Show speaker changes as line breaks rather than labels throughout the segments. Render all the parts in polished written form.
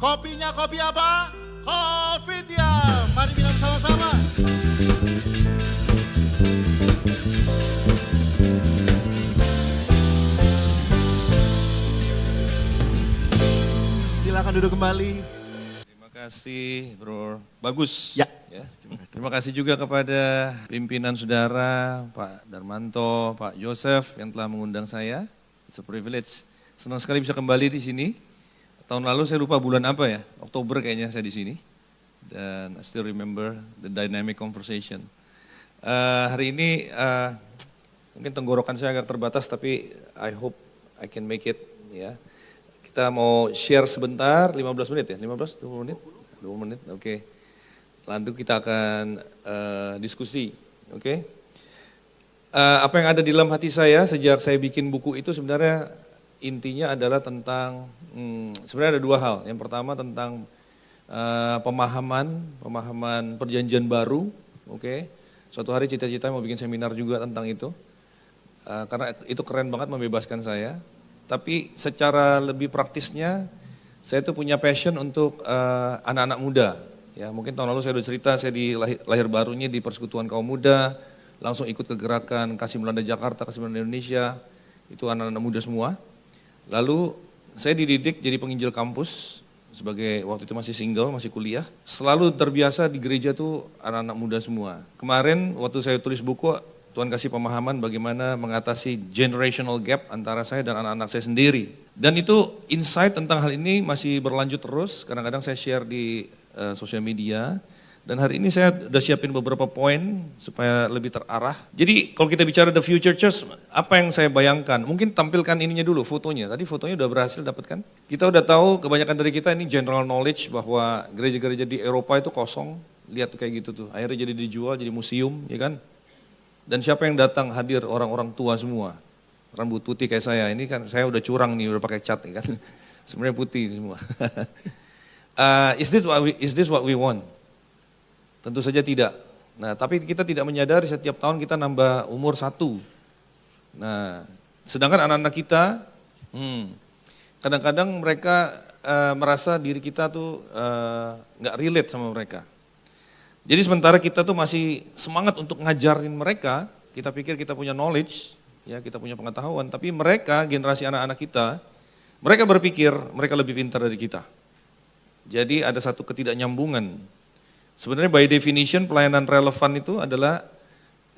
Kopinya kopi apa? Covid ya. Mari minum sama-sama. Silakan duduk kembali.
Terima kasih Bro Bagus.
Ya.
Terima kasih juga kepada pimpinan saudara Pak Darmanto, Pak Joseph yang telah mengundang saya. It's a privilege. Senang sekali bisa kembali di sini. Tahun lalu saya lupa bulan apa ya, Oktober kayaknya saya di sini. Dan I still remember the dynamic conversation. Hari ini mungkin tenggorokan saya agak terbatas tapi I hope I can make it ya. Kita mau share sebentar, 15 menit ya? 15, 20 menit? 20 menit, oke. Lalu kita akan diskusi, oke. Apa yang ada di dalam hati saya sejak saya bikin buku itu sebenarnya intinya adalah tentang, sebenarnya ada dua hal. Yang pertama tentang pemahaman perjanjian baru, oke. Suatu hari cita-cita mau bikin seminar juga tentang itu. Karena itu keren banget membebaskan saya. Tapi secara lebih praktisnya, saya tuh punya passion untuk anak-anak muda. Ya, mungkin tahun lalu saya udah cerita, saya di lahir barunya di Persekutuan Kaum Muda, langsung ikut ke gerakan Kasih Melanda Jakarta, Kasih Melanda Indonesia, itu anak-anak muda semua. Lalu saya dididik jadi penginjil kampus, sebagai waktu itu masih single, masih kuliah. Selalu terbiasa di gereja tuh anak-anak muda semua. Kemarin waktu saya tulis buku, Tuhan kasih pemahaman bagaimana mengatasi generational gap antara saya dan anak-anak saya sendiri. Dan itu insight tentang hal ini masih berlanjut terus, kadang-kadang saya share di sosial media. Dan hari ini saya udah siapin beberapa poin supaya lebih terarah. Jadi kalau kita bicara the future church, apa yang saya bayangkan? Mungkin tampilkan ininya dulu, fotonya. Tadi fotonya udah berhasil dapat kan? Kita udah tahu, kebanyakan dari kita ini general knowledge bahwa gereja-gereja di Eropa itu kosong. Lihat tuh kayak gitu tuh, akhirnya jadi dijual, jadi museum, ya kan? Dan siapa yang datang hadir orang-orang tua semua. Rambut putih kayak saya, ini kan saya udah curang nih, udah pakai cat ya kan. Sebenarnya putih semua. Is this what we want? Tentu saja tidak. Nah, tapi kita tidak menyadari setiap tahun kita nambah umur 1. Nah, sedangkan anak-anak kita, kadang-kadang mereka merasa diri kita tuh nggak relate sama mereka. Jadi sementara kita tuh masih semangat untuk ngajarin mereka, kita pikir kita punya knowledge, ya kita punya pengetahuan, tapi mereka, generasi anak-anak kita, mereka berpikir mereka lebih pintar dari kita. Jadi ada satu ketidaknyambungan. Sebenarnya by definition pelayanan relevan itu adalah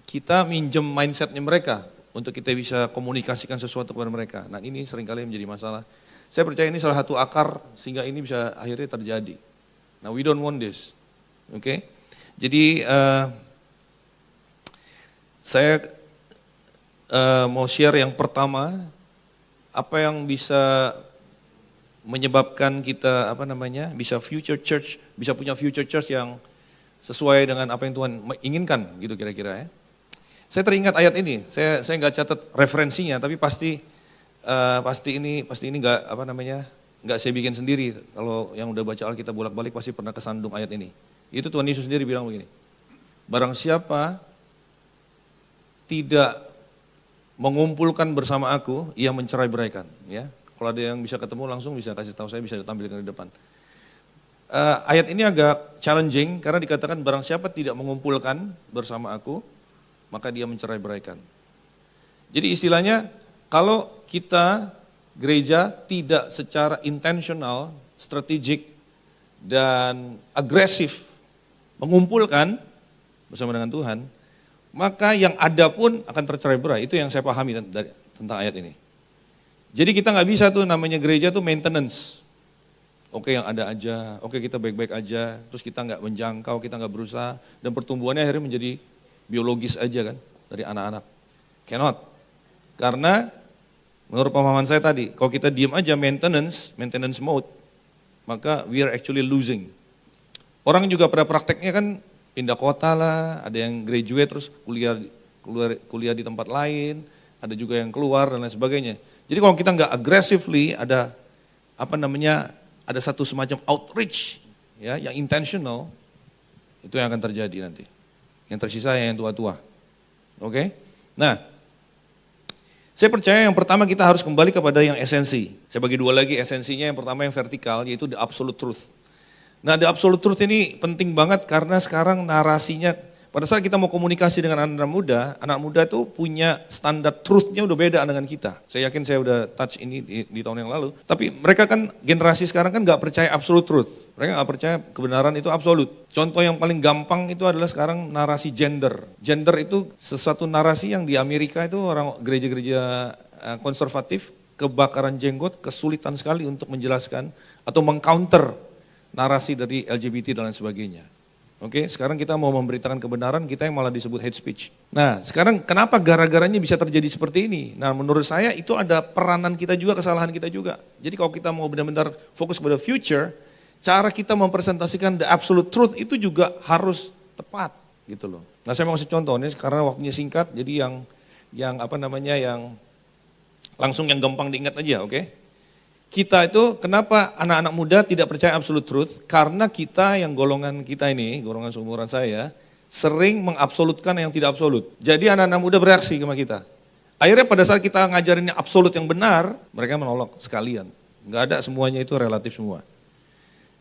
kita minjem mindsetnya mereka untuk kita bisa komunikasikan sesuatu kepada mereka. Nah ini seringkali menjadi masalah. Saya percaya ini salah satu akar sehingga ini bisa akhirnya terjadi. Nah we don't want this, oke? Jadi saya mau share yang pertama, apa yang bisa menyebabkan kita bisa future church, bisa punya future church yang sesuai dengan apa yang Tuhan inginkan gitu kira-kira ya. Saya teringat ayat ini, saya nggak catat referensinya, tapi pasti ini nggak saya bikin sendiri. Kalau yang udah baca Alkitab bolak-balik pasti pernah kesandung ayat ini. Itu Tuhan Yesus sendiri bilang begini, barang siapa tidak mengumpulkan bersama aku, ia mencerai-beraikan. Ya, kalau ada yang bisa ketemu langsung bisa kasih tahu saya, bisa ditampilkan di depan. Ayat ini agak challenging karena dikatakan barang siapa tidak mengumpulkan bersama aku, maka dia mencerai-beraikan. Jadi istilahnya kalau kita gereja tidak secara intentional, strategik, dan agresif mengumpulkan bersama dengan Tuhan, maka yang ada pun akan tercerai-berai. Itu yang saya pahami tentang ayat ini. Jadi kita nggak bisa tuh namanya gereja tuh maintenance. Oke yang ada aja, oke kita baik-baik aja, terus kita nggak menjangkau, kita nggak berusaha, dan pertumbuhannya akhirnya menjadi biologis aja kan, dari anak-anak. Cannot. Karena menurut pemahaman saya tadi, kalau kita diam aja maintenance mode, maka we are actually losing. Orang juga pada prakteknya kan pindah kota lah, ada yang graduate terus kuliah di tempat lain, ada juga yang keluar dan lain sebagainya. Jadi kalau kita nggak aggressively ada ada satu semacam outreach ya yang intentional, itu yang akan terjadi nanti. Yang tersisa yang tua-tua. Oke? Nah, Saya percaya yang pertama kita harus kembali kepada yang esensi. Saya bagi dua lagi esensinya, yang pertama yang vertikal yaitu the absolute truth. Nah the absolute truth ini penting banget karena sekarang narasinya, pada saat kita mau komunikasi dengan anak muda itu punya standar truth-nya udah beda dengan kita. Saya yakin saya udah touch ini di tahun yang lalu. Tapi mereka kan generasi sekarang kan gak percaya absolute truth. Mereka gak percaya kebenaran itu absolut. Contoh yang paling gampang itu adalah sekarang narasi gender. Gender itu sesuatu narasi yang di Amerika itu orang gereja-gereja konservatif, kebakaran jenggot, kesulitan sekali untuk menjelaskan atau mengcounter narasi dari LGBT dan lain sebagainya. Oke, sekarang kita mau memberitakan kebenaran, kita yang malah disebut hate speech. Nah, sekarang kenapa gara-garanya bisa terjadi seperti ini? Nah, menurut saya itu ada peranan kita juga, kesalahan kita juga. Jadi kalau kita mau benar-benar fokus pada future, cara kita mempresentasikan the absolute truth itu juga harus tepat gitu loh. Nah, saya mau kasih contoh nih karena waktunya singkat, jadi yang langsung yang gampang diingat aja, oke? Kita itu kenapa anak-anak muda tidak percaya absolute truth? Karena kita yang golongan kita ini, golongan seumuran saya, sering mengabsolutkan yang tidak absolut. Jadi anak-anak muda bereaksi sama kita. Akhirnya pada saat kita ngajarinnya absolut yang benar, mereka menolak sekalian. Enggak ada semuanya itu relatif semua.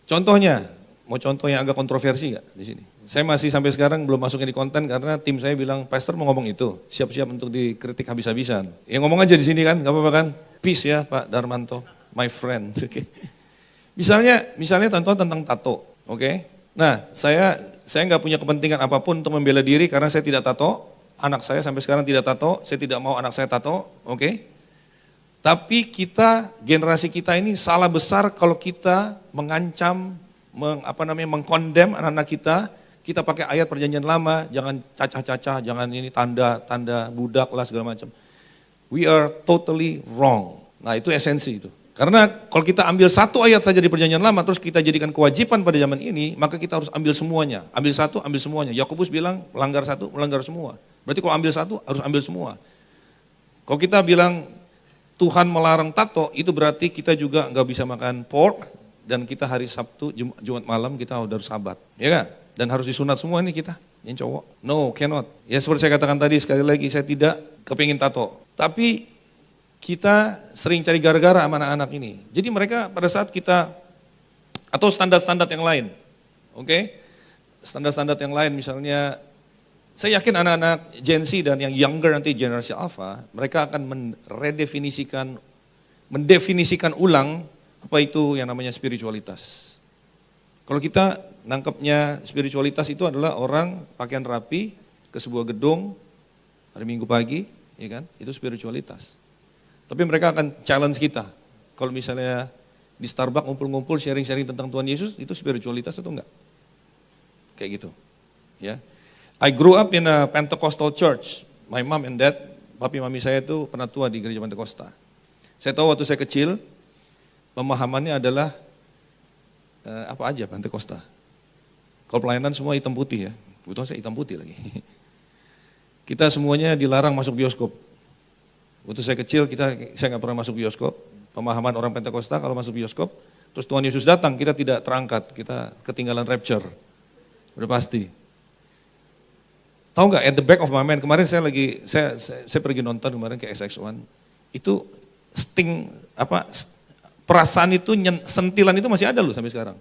Contohnya, mau contoh yang agak kontroversi nggak di sini? Saya masih sampai sekarang belum masukin di konten karena tim saya bilang, Pastor mau ngomong itu, siap-siap untuk dikritik habis-habisan. Ya ngomong aja di sini kan, nggak apa-apa kan? Peace ya Pak Darmanto. My friend, oke. Okay. Misalnya tentang tato, oke. Okay? Nah, saya nggak punya kepentingan apapun untuk membela diri karena saya tidak tato. Anak saya sampai sekarang tidak tato, saya tidak mau anak saya tato, oke. Okay? Tapi generasi kita ini salah besar kalau kita mengancam, mengkondem anak-anak kita pakai ayat perjanjian lama, jangan cacah-cacah, jangan ini tanda budak lah segala macam. We are totally wrong. Nah, itu esensi itu. Karena kalau kita ambil satu ayat saja di perjanjian lama terus kita jadikan kewajiban pada zaman ini, maka kita harus ambil semuanya. Ambil satu, ambil semuanya. Yakobus bilang melanggar satu, melanggar semua. Berarti kalau ambil satu harus ambil semua. Kalau kita bilang Tuhan melarang tato, itu berarti kita juga nggak bisa makan pork dan kita hari Sabtu, Jumat malam kita harus sabat. Ya kan? Dan harus disunat semua ini kita, yang cowok. No, cannot. Ya seperti saya katakan tadi sekali lagi, saya tidak kepingin tato. Tapi kita sering cari gara-gara sama anak-anak ini. Jadi mereka pada saat kita, atau standar-standar yang lain, oke? Standar-standar yang lain misalnya, saya yakin anak-anak Gen Z dan yang younger nanti generasi Alpha, mereka akan mendefinisikan ulang apa itu yang namanya spiritualitas. Kalau kita nangkepnya spiritualitas itu adalah orang pakaian rapi ke sebuah gedung hari Minggu pagi, ya kan? Itu spiritualitas. Tapi mereka akan challenge kita. Kalau misalnya di Starbucks ngumpul-ngumpul sharing-sharing tentang Tuhan Yesus, itu spiritualitas atau enggak? Kayak gitu. Ya. I grew up in a Pentecostal church. My mom and dad, papi mami saya itu pernah tua di gereja Pentakosta. Saya tahu waktu saya kecil, pemahamannya adalah apa aja Pentakosta. Kalau pelayanan semua hitam putih ya. Kebetulan saya hitam putih lagi. Kita semuanya dilarang masuk bioskop. Waktu saya kecil saya nggak pernah masuk bioskop. Pemahaman orang Pentakosta kalau masuk bioskop, terus Tuhan Yesus datang kita tidak terangkat, kita ketinggalan rapture, udah pasti. Tahu nggak? At the back of my mind kemarin saya pergi nonton kemarin ke SX1, itu perasaan itu sentilan itu masih ada loh sampai sekarang.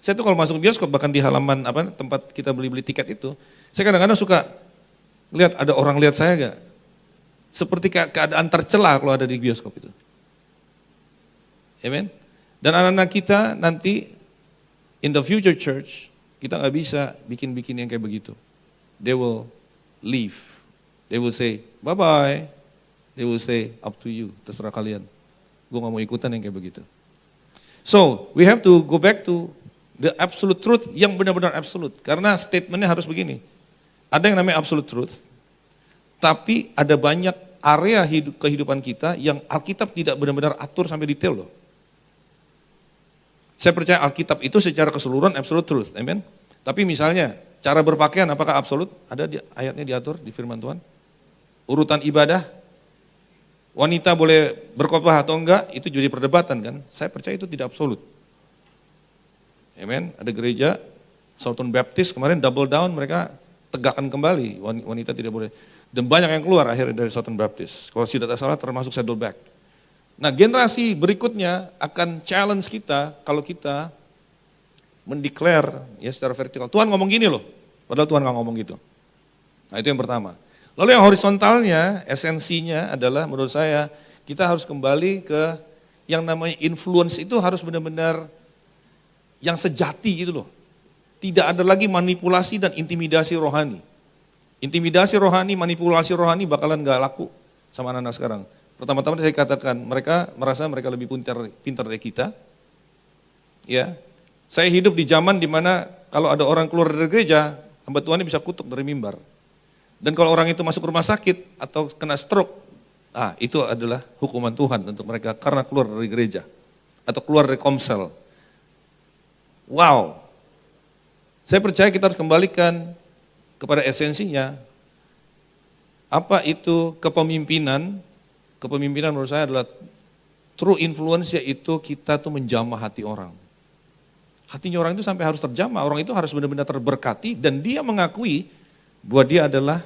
Saya tuh kalau masuk bioskop bahkan di halaman tempat kita beli tiket itu, saya kadang-kadang suka lihat ada orang lihat saya nggak. Seperti keadaan tercela kalau ada di bioskop itu. Amen. Dan anak-anak kita nanti in the future church, kita nggak bisa bikin yang kayak begitu. They will leave. They will say bye-bye. They will say up to you, terserah kalian. Gue nggak mau ikutan yang kayak begitu. So we have to go back to the absolute truth yang benar-benar absolute. Karena statementnya harus begini. Ada yang namanya absolute truth, tapi ada banyak area kehidupan kita yang Alkitab tidak benar-benar atur sampai detail loh. Saya percaya Alkitab itu secara keseluruhan absolute truth, amen. Tapi misalnya cara berpakaian apakah absolut? Ada ayatnya diatur di firman Tuhan. Urutan ibadah, wanita boleh berkhotbah atau enggak, itu jadi perdebatan kan. Saya percaya itu tidak absolut. Amen. Ada gereja Southern Baptist kemarin double down, mereka tegakkan kembali wanita tidak boleh. Dan banyak yang keluar akhirnya dari Southern Baptist. Kalau tidak salah termasuk Saddleback. Nah generasi berikutnya akan challenge kita kalau kita mendeklar ya secara vertikal. Tuhan ngomong gini loh, padahal Tuhan nggak ngomong gitu. Nah itu yang pertama. Lalu yang horizontalnya, esensinya adalah menurut saya kita harus kembali ke yang namanya influence itu harus benar-benar yang sejati gitu loh. Tidak ada lagi manipulasi dan intimidasi rohani. Intimidasi rohani, manipulasi rohani bakalan gak laku sama anak-anak sekarang. Pertama-tama saya katakan, mereka merasa mereka lebih pintar dari kita. Ya, saya hidup di zaman dimana kalau ada orang keluar dari gereja, hamba Tuhan bisa kutuk dari mimbar. Dan kalau orang itu masuk rumah sakit atau kena stroke, itu adalah hukuman Tuhan untuk mereka karena keluar dari gereja atau keluar dari komsel. Wow, saya percaya kita harus kembalikan kepada esensinya. Apa itu kepemimpinan? Kepemimpinan menurut saya adalah true influence, yaitu kita tuh menjamah hati orang. Hatinya orang itu sampai harus terjamah, orang itu harus benar-benar terberkati dan dia mengakui bahwa dia adalah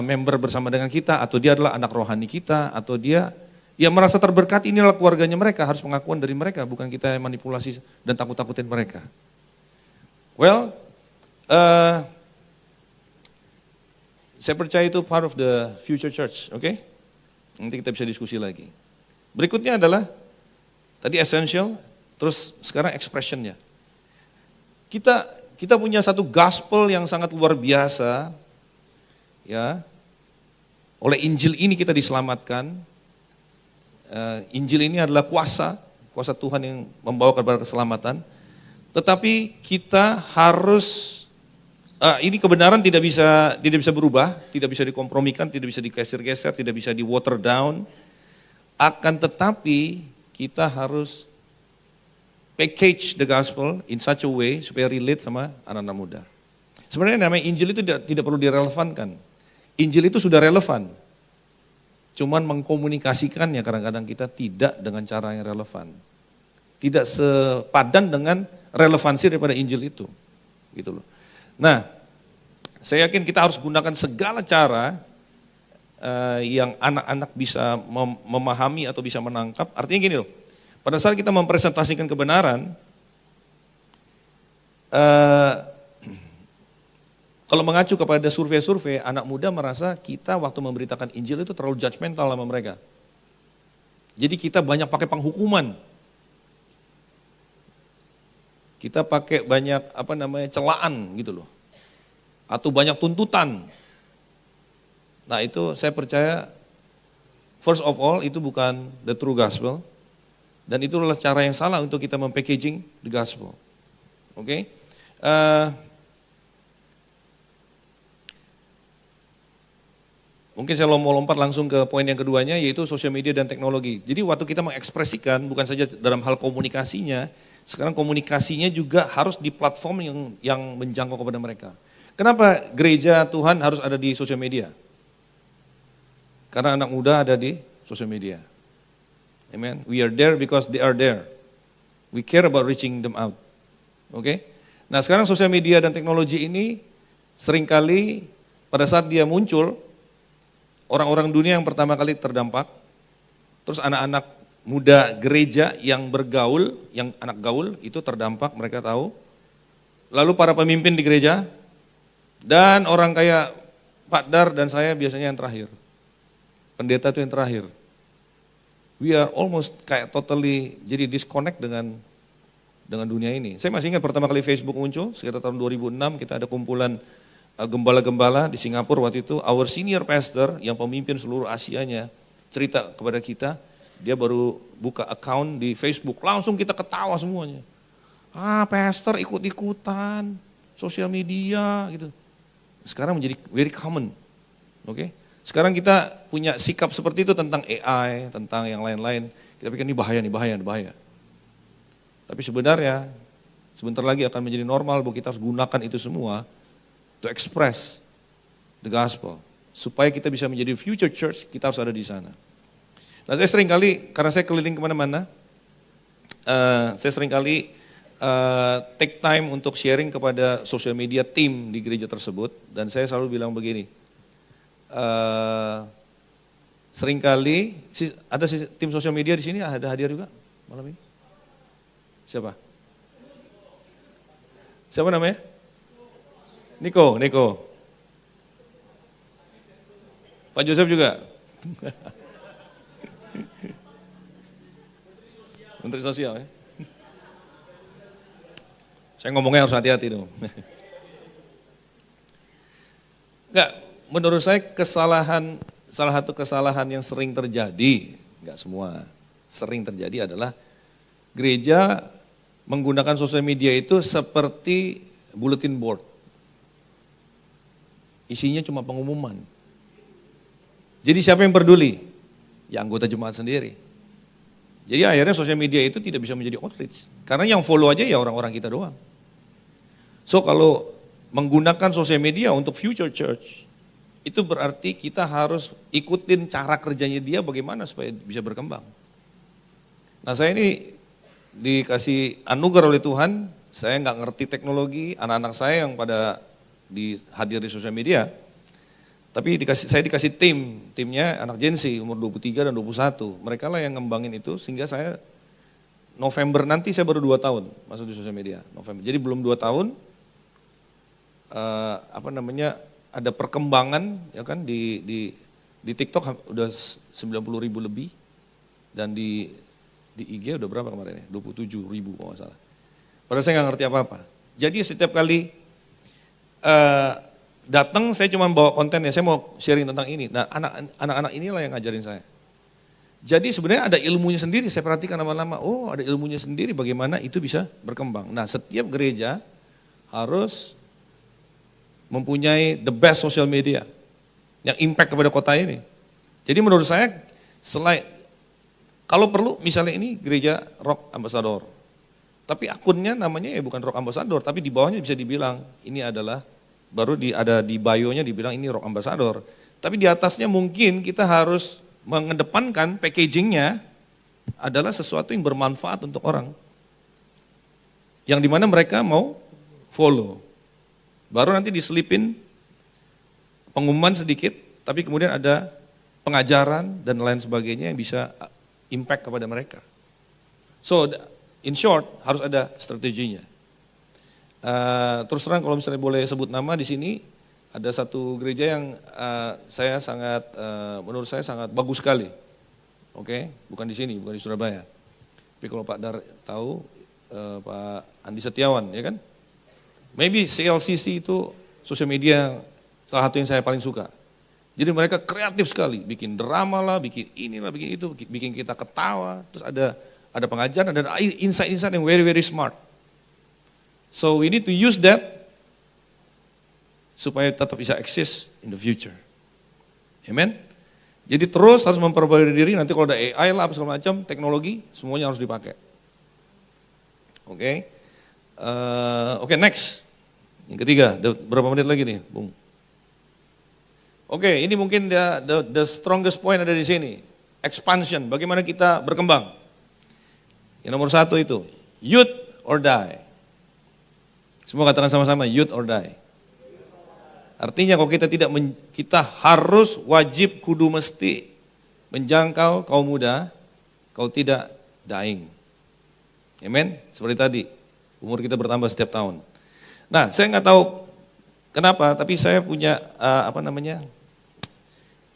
member bersama dengan kita, atau dia adalah anak rohani kita, atau dia merasa terberkati, inilah keluarganya mereka, harus pengakuan dari mereka, bukan kita yang manipulasi dan takut-takutin mereka. Well, saya percaya itu part of the future church, oke? Nanti kita bisa diskusi lagi. Berikutnya adalah, tadi essential, terus sekarang expressionnya. Kita punya satu gospel yang sangat luar biasa, ya. Oleh Injil ini kita diselamatkan. Injil ini adalah kuasa Tuhan yang membawa kepada keselamatan. Tetapi kita harus, ini kebenaran tidak bisa berubah, tidak bisa dikompromikan, tidak bisa digeser-geser, tidak bisa di water down. Akan tetapi kita harus package the gospel in such a way supaya relate sama anak-anak muda. Sebenarnya namanya Injil itu tidak perlu direlevankan. Injil itu sudah relevan. Cuman mengkomunikasikannya kadang-kadang kita tidak dengan cara yang relevan. Tidak sepadan dengan relevansi daripada Injil itu. Gitu loh. Nah, saya yakin kita harus gunakan segala cara yang anak-anak bisa memahami atau bisa menangkap. Artinya gini loh, pada saat kita mempresentasikan kebenaran, kalau mengacu kepada survei-survei, anak muda merasa kita waktu memberitakan Injil itu terlalu judgmental sama mereka. Jadi kita banyak pakai penghukuman. Kita pakai banyak celaan gitu loh. Atau banyak tuntutan. Nah itu saya percaya first of all itu bukan the true gospel. Dan itu adalah cara yang salah untuk kita mempackaging the gospel. Oke? Mungkin saya mau lompat langsung ke poin yang keduanya, yaitu sosial media dan teknologi. Jadi waktu kita mengekspresikan bukan saja dalam hal komunikasinya, sekarang komunikasinya juga harus di platform yang menjangkau kepada mereka. Kenapa gereja Tuhan harus ada di sosial media? Karena anak muda ada di sosial media. Amen. We are there because they are there. We care about reaching them out. Oke? Nah sekarang sosial media dan teknologi ini seringkali pada saat dia muncul, orang-orang dunia yang pertama kali terdampak, terus anak-anak muda gereja yang bergaul, yang anak gaul itu terdampak, mereka tahu. Lalu para pemimpin di gereja, dan orang kayak Pak Dar dan saya biasanya yang terakhir. Pendeta itu yang terakhir. We are almost kayak totally jadi disconnect dengan dunia ini. Saya masih ingat pertama kali Facebook muncul, sekitar tahun 2006 kita ada kumpulan gembala-gembala di Singapura waktu itu, our senior pastor yang pemimpin seluruh Asianya cerita kepada kita, dia baru buka account di Facebook, langsung kita ketawa semuanya. Pastor ikut-ikutan, sosial media gitu. Sekarang menjadi very common, oke? Sekarang kita punya sikap seperti itu tentang AI, tentang yang lain-lain, kita pikir ini bahaya. Tapi sebenarnya, sebentar lagi akan menjadi normal bahwa kita harus gunakan itu semua to express the gospel. Supaya kita bisa menjadi future church, kita harus ada di sana. Nah saya sering kali, karena saya keliling kemana-mana, saya sering kali take time untuk sharing kepada social media team di gereja tersebut. Dan saya selalu bilang begini, seringkali ada tim sosial media di sini ada hadir juga malam ini. Siapa? Siapa namanya? Niko. Pak Joseph juga. Menteri Sosial ya. Saya ngomongnya harus hati-hati dong. Enggak, menurut saya salah satu kesalahan yang sering terjadi, enggak semua, sering terjadi adalah gereja menggunakan sosial media itu seperti bulletin board. Isinya cuma pengumuman. Jadi siapa yang peduli? Ya anggota jemaat sendiri. Jadi akhirnya sosial media itu tidak bisa menjadi outreach. Karena yang follow aja ya orang-orang kita doang. So kalau menggunakan sosial media untuk future church, itu berarti kita harus ikutin cara kerjanya dia bagaimana supaya bisa berkembang. Nah saya ini dikasih anugerah oleh Tuhan, saya nggak ngerti teknologi, anak-anak saya yang pada hadir di sosial media, tapi saya dikasih timnya anak Gen Z umur 23 dan 21, mereka lah yang ngembangin itu sehingga saya November nanti saya baru 2 tahun masuk di sosial media, November. Jadi belum 2 tahun, ada perkembangan ya kan di TikTok udah 90.000 lebih dan di IG udah berapa kemarin ya? 27.000 kalau nggak salah. Padahal saya nggak ngerti apa-apa. Jadi setiap kali datang saya cuma bawa konten ya, saya mau sharing tentang ini. Nah anak-anak inilah yang ngajarin saya. Jadi sebenarnya ada ilmunya sendiri, saya perhatikan lama-lama, oh ada ilmunya sendiri bagaimana itu bisa berkembang. Nah setiap gereja harus mempunyai the best social media yang impact kepada kota ini. Jadi menurut saya kalau perlu misalnya ini gereja Rock Ambassador, tapi akunnya namanya ya bukan Rock Ambassador, tapi di bawahnya bisa dibilang ini adalah ada di bio-nya dibilang ini Rock Ambassador. Tapi di atasnya mungkin kita harus mengedepankan packagingnya adalah sesuatu yang bermanfaat untuk orang. Yang dimana mereka mau follow. Baru nanti diselipin pengumuman sedikit, tapi kemudian ada pengajaran dan lain sebagainya yang bisa impact kepada mereka. So in short harus ada strateginya. Terus terang kalau misalnya boleh sebut nama di sini, ada satu gereja yang menurut saya sangat bagus sekali. Oke, bukan di sini, bukan di Surabaya. Tapi kalau Pak Dar tahu, Pak Andi Setiawan, ya kan? Maybe CLCC itu sosial media salah satu yang saya paling suka. Jadi mereka kreatif sekali, bikin drama lah, bikin inilah, bikin itu, bikin kita ketawa. Terus ada pengajaran, ada insight-insight yang very very smart. So we need to use that supaya tetap bisa eksis in the future. Amen. Jadi terus harus memperbaiki diri, nanti kalau ada AI lah, apa segala macam, teknologi, semuanya harus dipakai. Oke. Oke, next. Yang ketiga, berapa menit lagi nih, Bung? Oke, ini mungkin the strongest point ada di sini. Expansion, bagaimana kita berkembang. Yang nomor 1 itu, youth or die. Semua katakan sama-sama, youth or die. Artinya kalau kita harus wajib kudu mesti menjangkau kaum muda, kalau tidak dying. Amen. Seperti tadi, umur kita bertambah setiap tahun. Nah, saya nggak tahu kenapa, tapi saya punya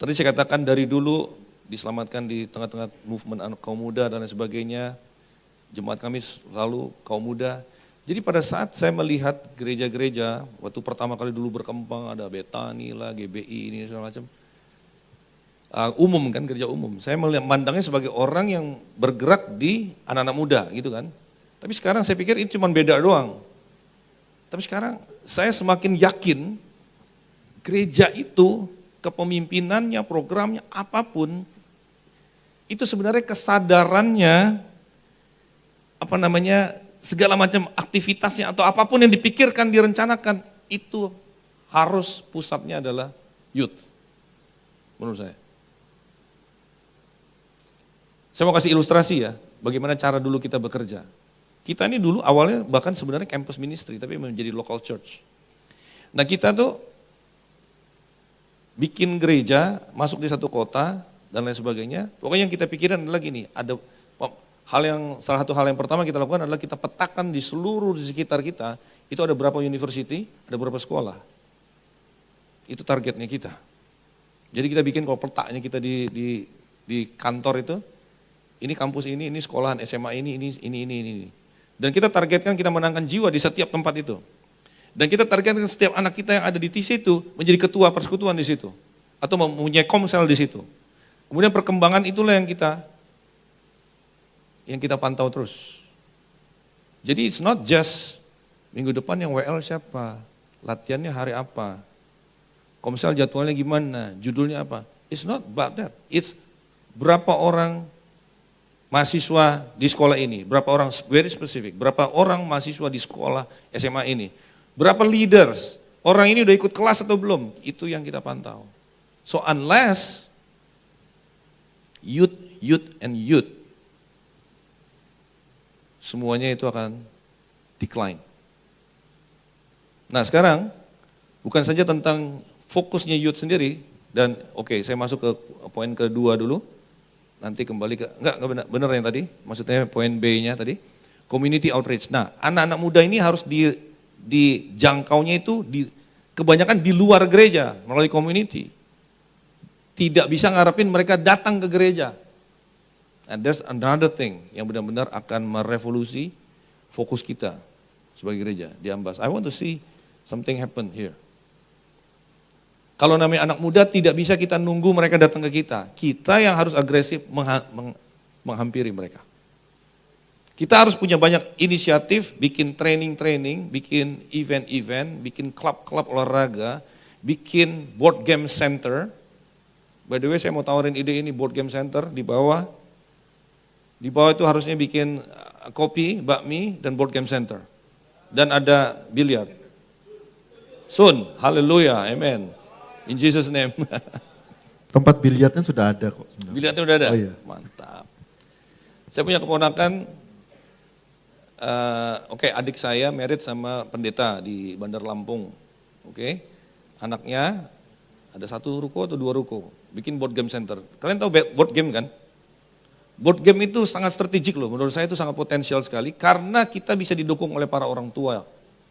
tadi saya katakan dari dulu diselamatkan di tengah-tengah movement kaum muda dan lain sebagainya. Jemaat kami selalu kaum muda. Jadi pada saat saya melihat gereja-gereja, waktu pertama kali dulu berkembang, ada Betani lah, GBI, ini segala macam. Umum kan, gereja umum. Saya memandangnya sebagai orang yang bergerak di anak-anak muda gitu kan. Tapi sekarang saya pikir ini cuma beda doang. Tapi sekarang saya semakin yakin gereja itu, kepemimpinannya, programnya, apapun, itu sebenarnya kesadarannya, segala macam aktivitasnya atau apapun yang dipikirkan, direncanakan, itu harus pusatnya adalah youth, menurut saya. Saya mau kasih ilustrasi ya, bagaimana cara dulu kita bekerja. Kita ini dulu awalnya bahkan sebenarnya campus ministry, tapi menjadi local church. Nah kita tuh bikin gereja, masuk di satu kota, dan lain sebagainya. Pokoknya yang kita pikirin adalah gini, salah satu hal yang pertama kita lakukan adalah kita petakan di seluruh di sekitar kita, itu ada berapa university, ada berapa sekolah. Itu targetnya kita. Jadi kita bikin kalau petaknya kita di kantor itu, ini kampus ini sekolahan SMA ini. Dan kita targetkan kita menangkan jiwa di setiap tempat itu. Dan kita targetkan setiap anak kita yang ada di situ menjadi ketua persekutuan di situ. Atau mempunyai komsel di situ. Kemudian perkembangan itulah yang kita pantau terus. Jadi it's not just minggu depan yang WL siapa, latihannya hari apa, komsel jadwalnya gimana, judulnya apa. It's not about that. It's berapa orang mahasiswa di sekolah ini, berapa orang very specific, berapa orang mahasiswa di sekolah SMA ini, berapa leaders, orang ini udah ikut kelas atau belum, itu yang kita pantau. So unless youth, semuanya itu akan decline. Nah sekarang, bukan saja tentang fokusnya youth sendiri, dan oke, saya masuk ke poin kedua dulu, nanti kembali ke, enggak benar yang tadi, maksudnya poin B-nya tadi, community outreach. Nah anak-anak muda ini harus dijangkaunya itu kebanyakan di luar gereja, melalui community. Tidak bisa ngarepin mereka datang ke gereja. And there's another thing yang benar-benar akan merevolusi fokus kita sebagai gereja di Ambas. I want to see something happen here. Kalau namanya anak muda tidak bisa kita nunggu mereka datang ke kita. Kita yang harus agresif menghampiri mereka. Kita harus punya banyak inisiatif, bikin training-training, bikin event-event, bikin klub-klub olahraga, bikin board game center. By the way saya mau tawarin ide ini board game center di bawah. Di bawah itu harusnya bikin kopi, bakmi, dan board game center. Dan ada biliar. Soon, haleluya, amen. In Jesus name.
Tempat biliarnya sudah ada kok sebenarnya.
Biliarnya udah ada?
Oh, iya.
Mantap. Saya punya keponakan, adik saya married sama pendeta di Bandar Lampung. Anaknya ada 1 ruko atau 2 ruko, bikin board game center. Kalian tahu board game kan? Board game itu sangat strategik loh, menurut saya itu sangat potensial sekali karena kita bisa didukung oleh para orang tua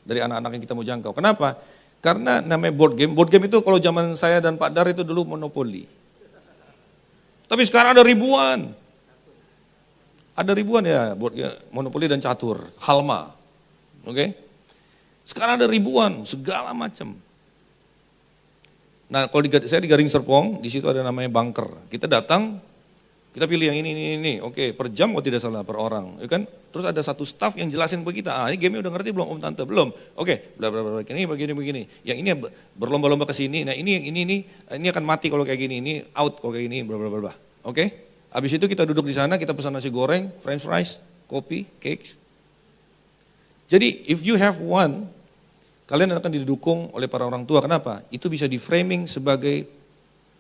dari anak-anak yang kita mau jangkau. Kenapa? Karena namanya board game itu kalau zaman saya dan Pak Dar itu dulu monopoli. Tapi sekarang ada ribuan. Ada ribuan ya, monopoli dan catur, halma. Sekarang ada ribuan, segala macam. Nah, kalau saya di Garing Serpong, di situ ada namanya bunker. Kita datang, kita pilih yang ini. Per jam kalau tidak salah, per orang. Ya kan? Terus ada satu staff yang jelasin ke kita, ini game udah ngerti belum Om Tante? Belum. Bla ini begini. Yang ini berlomba-lomba ke sini. Nah, ini akan mati kalau kayak gini, ini out kalau kayak gini, bla. Habis itu kita duduk di sana, kita pesan nasi goreng, french fries, kopi, cakes. Jadi if you have one, kalian akan didukung oleh para orang tua. Kenapa? Itu bisa di framing sebagai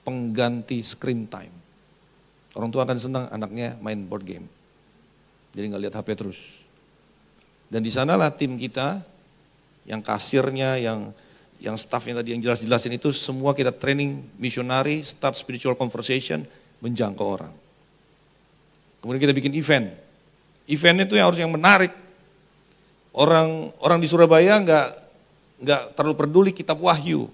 pengganti screen time. Orang tua akan senang anaknya main board game. Jadi nggak lihat HP terus. Dan di sanalah tim kita, yang kasirnya, yang staffnya tadi yang jelas-jelasin itu, semua kita training misionari, start spiritual conversation, menjangkau orang. Kemudian kita bikin event. Event itu yang harus yang menarik. Orang di Surabaya nggak terlalu peduli kitab Wahyu.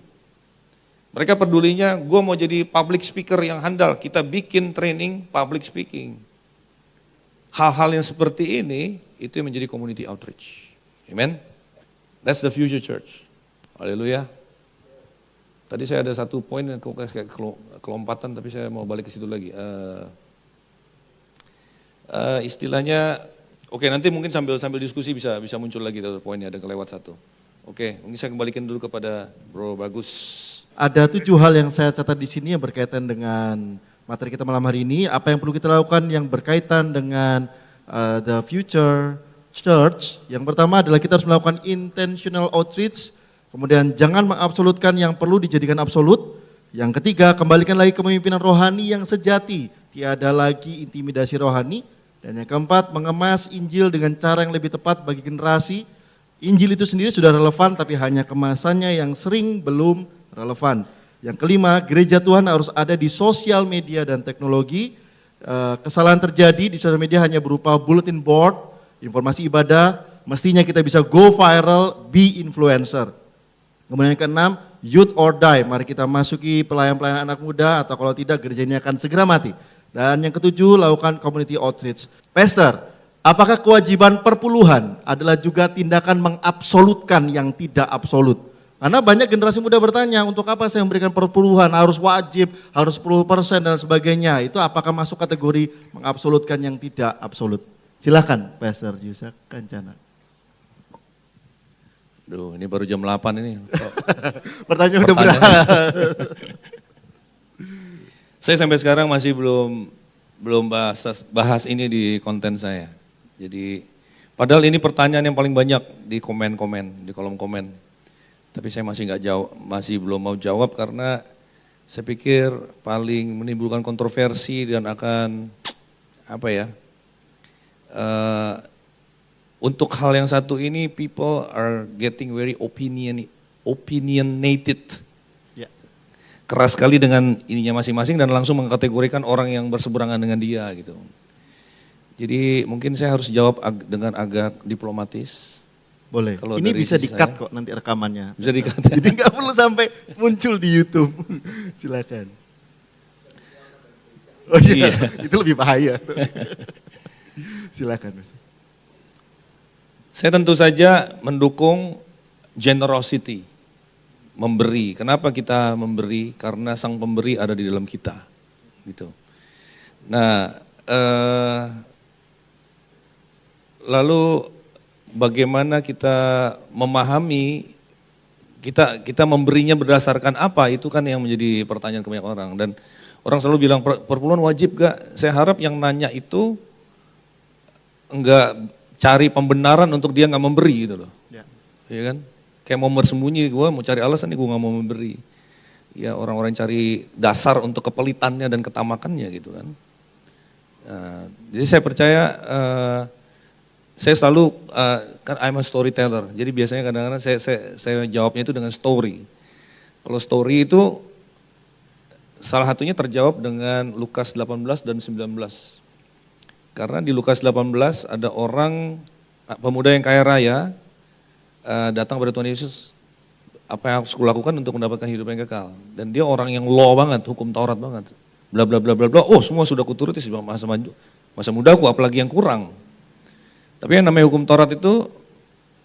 Mereka pedulinya, gue mau jadi public speaker yang handal. Kita bikin training public speaking. Hal-hal yang seperti ini, itu yang menjadi community outreach. Amen. That's the future church. Haleluya. Tadi saya ada satu poin yang kayak kelompatan, tapi saya mau balik ke situ lagi. Istilahnya, nanti mungkin sambil diskusi bisa muncul lagi poinnya, ada kelewat satu. Mungkin saya kembalikan dulu kepada Bro Bagus.
Ada 7 hal yang saya catat di sini yang berkaitan dengan materi kita malam hari ini. Apa yang perlu kita lakukan yang berkaitan dengan the future church. Yang pertama adalah kita harus melakukan intentional outreach. Kemudian jangan mengabsolutkan yang perlu dijadikan absolut. Yang ketiga, kembalikan lagi kepemimpinan rohani yang sejati. Tiada lagi intimidasi rohani. Dan yang keempat, mengemas Injil dengan cara yang lebih tepat bagi generasi. Injil itu sendiri sudah relevan, tapi hanya kemasannya yang sering belum relevan. Yang kelima, gereja Tuhan harus ada di sosial media dan teknologi. Kesalahan terjadi di sosial media hanya berupa bulletin board, informasi ibadah, mestinya kita bisa go viral, be influencer. Kemudian yang keenam, youth or die, mari kita masuki pelayan-pelayan anak muda atau kalau tidak gereja ini akan segera mati. Dan yang ketujuh, lakukan community outreach. Pastor, apakah kewajiban perpuluhan adalah juga tindakan mengabsolutkan yang tidak absolut? Karena banyak generasi muda bertanya, untuk apa saya memberikan perpuluhan, harus wajib, harus 10% dan sebagainya. Itu apakah masuk kategori mengabsolutkan yang tidak absolut? Silakan Pastor Yusak Kancana.
Duh, ini baru jam 8 ini.
Pertanyaan udah berakhir.
Saya sampai sekarang masih belum bahas ini di konten saya. Jadi padahal ini pertanyaan yang paling banyak di komen-komen, di kolom komen. Tapi saya masih belum mau jawab karena saya pikir paling menimbulkan kontroversi dan akan untuk hal yang satu ini people are getting very opinionated.
Ya.
Keras sekali dengan ininya masing-masing dan langsung mengkategorikan orang yang berseberangan dengan dia gitu. Jadi mungkin saya harus jawab dengan agak diplomatis.
Boleh.
Kalau
Ini bisa
saya,
di-cut kok nanti rekamannya.
Bisa di-cut.
Jadi nggak perlu sampai muncul di YouTube. Silakan. Oh iya, itu lebih bahaya. Silakan.
Saya tentu saja mendukung generosity, memberi. Kenapa kita memberi? Karena sang pemberi ada di dalam kita, gitu. Nah, lalu bagaimana kita memahami kita memberinya berdasarkan apa, itu kan yang menjadi pertanyaan ke banyak orang. Dan orang selalu bilang perpuluhan wajib gak? Saya harap yang nanya itu enggak cari pembenaran untuk dia nggak memberi gitu loh. Ya kan? Kayak mau bersembunyi, gue mau cari alasan nih gue nggak mau memberi. Ya orang-orang cari dasar untuk kepelitannya dan ketamakannya gitu kan. Jadi saya percaya saya selalu kan I'm a storyteller. Jadi biasanya kadang-kadang saya jawabnya itu dengan story. Kalau story itu salah satunya terjawab dengan Lukas 18 dan 19. Karena di Lukas 18 ada orang pemuda yang kaya raya datang pada Tuhan Yesus, apa yang harus kulakukan untuk mendapatkan hidup yang kekal. Dan dia orang yang law banget, hukum Taurat banget. Bla bla bla bla bla. Oh, semua sudah kuturuti masa mudaku, apalagi yang kurang. Tapi yang namanya hukum Taurat itu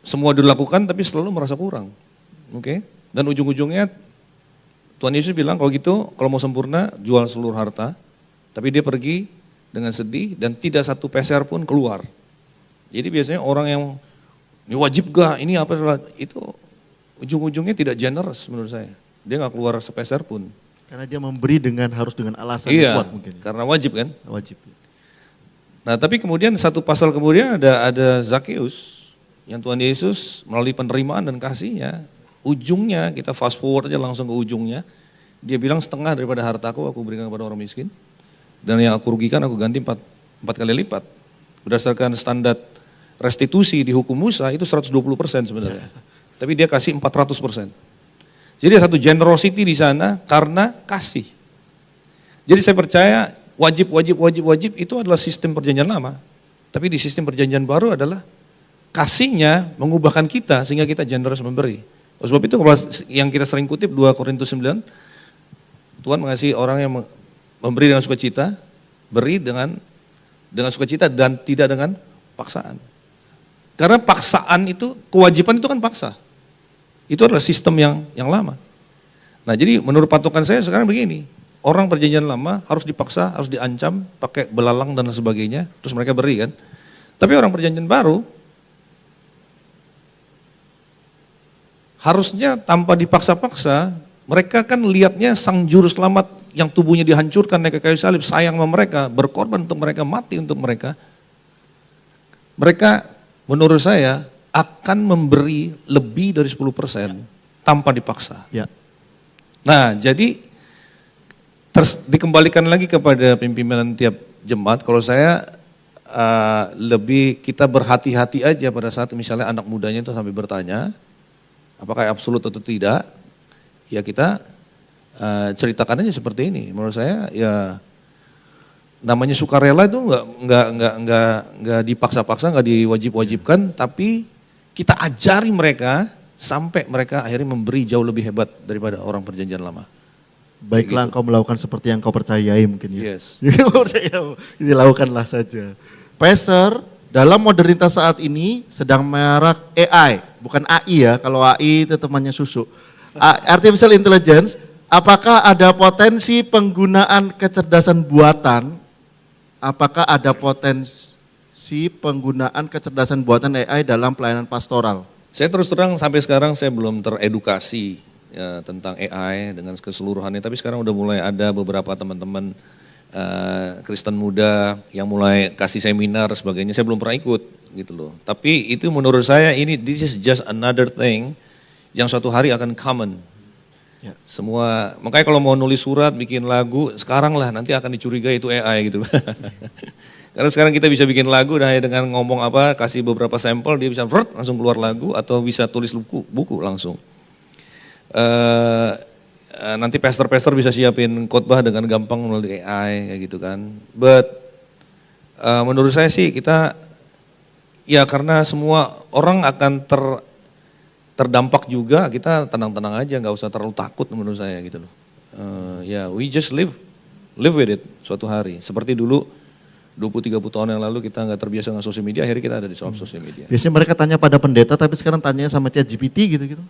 semua dilakukan tapi selalu merasa kurang. Oke? Dan ujung-ujungnya Tuhan Yesus bilang kalau gitu, kalau mau sempurna jual seluruh harta. Tapi dia pergi dengan sedih dan tidak satu peser pun keluar. Jadi biasanya orang yang ini wajib gak, ini apa, itu ujung-ujungnya tidak generous menurut saya. Dia gak keluar sepeser pun.
Karena dia memberi harus dengan alasan
iya,
kuat mungkin.
Karena wajib kan.
Wajib.
Nah tapi kemudian satu pasal kemudian ada Zakheus yang Tuhan Yesus melalui penerimaan dan kasihnya, ujungnya kita fast forward aja langsung ke ujungnya, dia bilang setengah daripada hartaku aku berikan kepada orang miskin dan yang aku rugikan aku ganti 4 kali lipat. Berdasarkan standar restitusi di hukum Musa itu 120% sebenarnya, tapi dia kasih 400%. Jadi ada satu generosity di sana karena kasih. Jadi saya percaya wajib itu adalah sistem perjanjian lama. Tapi di sistem perjanjian baru adalah kasihnya mengubahkan kita sehingga kita generous memberi. Oleh sebab itu yang kita sering kutip 2 Korintus 9, Tuhan mengasihi orang yang memberi dengan sukacita, beri dengan sukacita dan tidak dengan paksaan. Karena paksaan itu, kewajiban itu kan paksa. Itu adalah sistem yang lama. Nah jadi menurut patokan saya sekarang begini, orang perjanjian lama harus dipaksa, harus diancam, pakai belalang dan sebagainya, terus mereka beri kan. Tapi orang perjanjian baru, harusnya tanpa dipaksa-paksa, mereka kan lihatnya sang juru selamat yang tubuhnya dihancurkan naik ke kayu salib, sayang sama mereka, berkorban untuk mereka, mati untuk mereka. Mereka menurut saya akan memberi lebih dari 10% tanpa dipaksa.
Ya.
Nah jadi dikembalikan lagi kepada pimpinan tiap jemaat, kalau saya lebih kita berhati-hati aja pada saat misalnya anak mudanya itu sampai bertanya, apakah absolut atau tidak, ya kita ceritakan aja seperti ini. Menurut saya ya namanya sukarela itu nggak dipaksa-paksa, nggak diwajib-wajibkan, tapi kita ajari mereka sampai mereka akhirnya memberi jauh lebih hebat daripada orang perjanjian lama.
Baiklah engkau melakukan seperti yang kau percayai mungkin ya.
Yes.
Ini lakukanlah saja. Pastor, dalam modernitas saat ini sedang merak AI, bukan AI ya, kalau AI itu temannya susu. Artificial Intelligence, apakah ada potensi penggunaan kecerdasan buatan? Apakah ada potensi penggunaan kecerdasan buatan AI dalam pelayanan pastoral?
Saya terus terang sampai sekarang saya belum teredukasi ya, tentang AI dengan keseluruhannya, tapi sekarang udah mulai ada beberapa teman-teman Kristen muda yang mulai kasih seminar sebagainya. Saya belum pernah ikut gitu loh. Tapi itu menurut saya this is just another thing yang suatu hari akan common.
Ya.
Semua, makanya kalau mau nulis surat, bikin lagu, sekarang lah nanti akan dicurigai itu AI gitu. Karena sekarang kita bisa bikin lagu dan hanya dengan ngomong apa, kasih beberapa sampel, dia bisa langsung keluar lagu atau bisa tulis buku langsung. Nanti pastor-pastor bisa siapin khotbah dengan gampang melalui AI kayak gitu kan. But menurut saya sih kita, ya karena semua orang akan terdampak juga, kita tenang-tenang aja, nggak usah terlalu takut menurut saya gitu loh. Ya we just live with it suatu hari. Seperti dulu 20-30 tahun yang lalu kita nggak terbiasa dengan sosial media, akhirnya kita ada di sosial media.
Biasanya mereka tanya pada pendeta, tapi sekarang tanyanya sama ChatGPT gitu-gitu.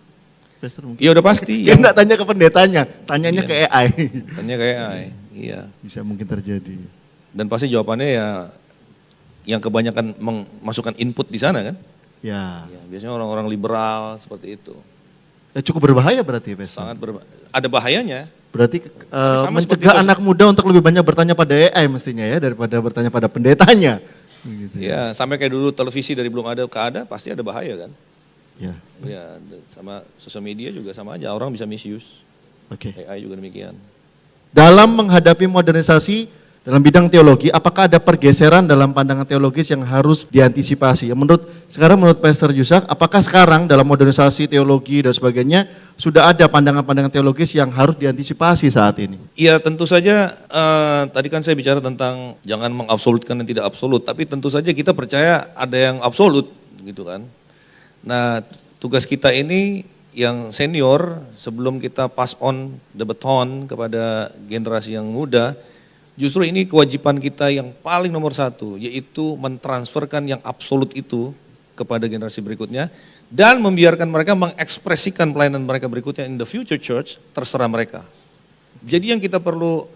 Pastor mungkin.
Iya udah pasti.
Dia nggak tanya ke pendetanya, tanyanya ke AI.
Tanya ke AI, iya.
Bisa mungkin terjadi.
Dan pasti jawabannya ya yang kebanyakan memasukkan input di sana kan.
Ya.
Ya, biasanya orang-orang liberal seperti itu.
Ya cukup berbahaya berarti ya Pastor.
Sangat ada bahayanya.
Berarti
Sama
mencegah
seperti
anak muda untuk lebih banyak bertanya pada AI mestinya ya, daripada bertanya pada pendetanya. Gitu.
Ya, sampai kayak dulu televisi dari belum ada ke ada pasti ada bahaya kan.
Ya.
Ya, sama sosial media juga sama aja, orang bisa misuse.
Oke.
AI juga demikian.
Dalam menghadapi modernisasi dalam bidang teologi, apakah ada pergeseran dalam pandangan teologis yang harus diantisipasi? Sekarang menurut Pastor Yusak, apakah sekarang dalam modernisasi teologi dan sebagainya sudah ada pandangan-pandangan teologis yang harus diantisipasi saat ini?
Iya tentu saja, tadi kan saya bicara tentang jangan mengabsolutkan yang tidak absolut, tapi tentu saja kita percaya ada yang absolut gitu kan. Nah tugas kita ini yang senior sebelum kita pass on the baton kepada generasi yang muda, justru ini kewajiban kita yang paling nomor satu, yaitu mentransferkan yang absolut itu kepada generasi berikutnya dan membiarkan mereka mengekspresikan pelayanan mereka berikutnya in the future church, terserah mereka. Jadi yang kita perlu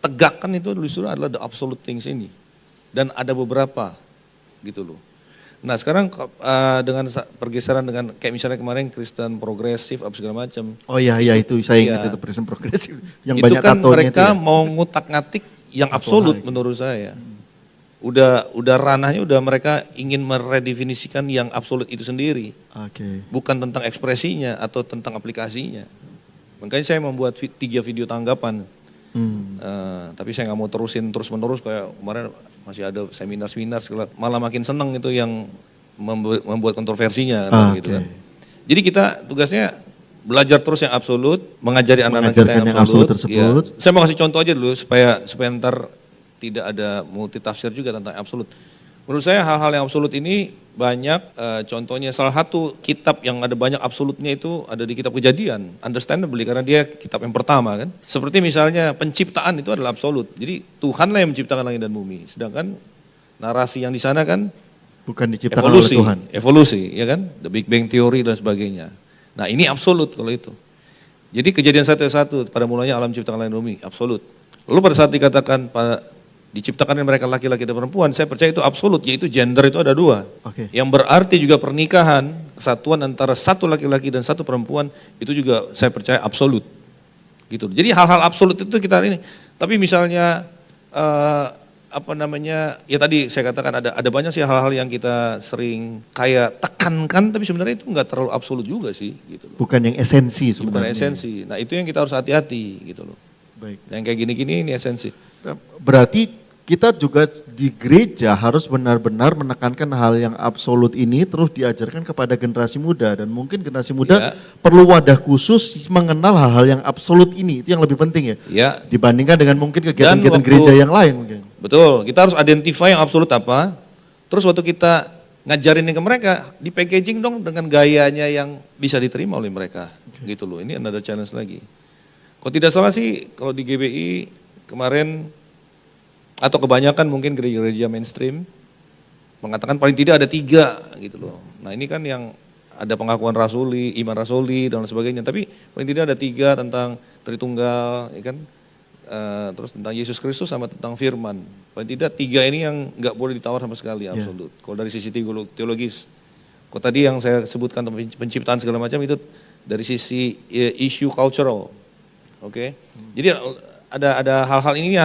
tegakkan itu justru adalah the absolute things ini. Dan ada beberapa gitu loh. Nah sekarang dengan pergeseran dengan kayak misalnya kemarin Kristen progresif apa segala macam.
Oh iya itu saya ingat
Iya.
itu Kristen progresif yang
Itu
banyak
kan
tatonya
mereka
itu ya.
mau ngutak-ngatik yang absolut menurut saya. Udah ranahnya udah mereka ingin meredefinisikan yang absolut itu sendiri.
Oke.
Bukan tentang ekspresinya atau tentang aplikasinya. Makanya saya membuat 3 video tanggapan. Tapi saya nggak mau terusin terus-menerus kayak kemarin masih ada seminar-seminar malah makin seneng itu yang membuat kontroversinya gitu kan. Jadi kita tugasnya belajar terus yang absolut, mengajari anak-anak kita yang absolut
tersebut.
Ya. Saya mau kasih contoh aja dulu supaya ntar tidak ada multitafsir juga tentang absolut. Menurut saya hal-hal yang absolut ini banyak, contohnya salah satu kitab yang ada banyak absolutnya itu ada di kitab Kejadian, understandably karena dia kitab yang pertama kan. Seperti misalnya penciptaan itu adalah absolut, jadi Tuhanlah yang menciptakan langit dan bumi, sedangkan narasi yang di sana kan
Bukan diciptakan oleh Tuhan.
Evolusi, ya kan, the Big Bang Theory dan sebagainya. Nah ini absolut kalau itu. Jadi Kejadian 1:1 pada mulanya alam menciptakan langit dan bumi, absolut. Lalu pada saat dikatakan diciptakan mereka laki-laki dan perempuan, saya percaya itu absolut, yaitu gender itu ada 2.
Oke.
Yang berarti juga pernikahan, kesatuan antara satu laki-laki dan satu perempuan, itu juga saya percaya absolut. Gitu. Jadi hal-hal absolut itu kita ini. Tapi misalnya, ya tadi saya katakan ada banyak sih hal-hal yang kita sering kayak tekankan, tapi sebenarnya itu enggak terlalu absolut juga sih. Gitu loh.
Bukan yang esensi
Bukan
sebenarnya.
esensi. Nah itu yang kita harus hati-hati gitu loh.
Baik.
Yang kayak gini-gini ini esensi.
Berarti kita juga di gereja harus benar-benar menekankan hal yang absolut ini terus diajarkan kepada generasi muda, dan mungkin generasi muda perlu wadah khusus mengenal hal-hal yang absolut ini, itu yang lebih penting ya. Dibandingkan dengan mungkin kegiatan-kegiatan gereja yang lain mungkin.
Betul, kita harus identify yang absolut apa, terus waktu kita ngajarin ke mereka, di packaging dong dengan gayanya yang bisa diterima oleh mereka, gitu loh. Ini another challenge lagi. Kalau tidak salah sih, kalau di GBI kemarin, atau kebanyakan mungkin gereja-gereja mainstream, mengatakan paling tidak ada 3 gitu loh. Nah ini kan yang ada pengakuan rasuli, iman rasuli dan sebagainya, tapi paling tidak ada 3 tentang Tritunggal, ya kan? Terus tentang Yesus Kristus sama tentang firman. Paling tidak 3 ini yang nggak boleh ditawar sama sekali, absolut. Kalau dari sisi teologis. Kalau tadi yang saya sebutkan penciptaan segala macam itu dari sisi isu cultural. Oke. Jadi ada hal-hal ini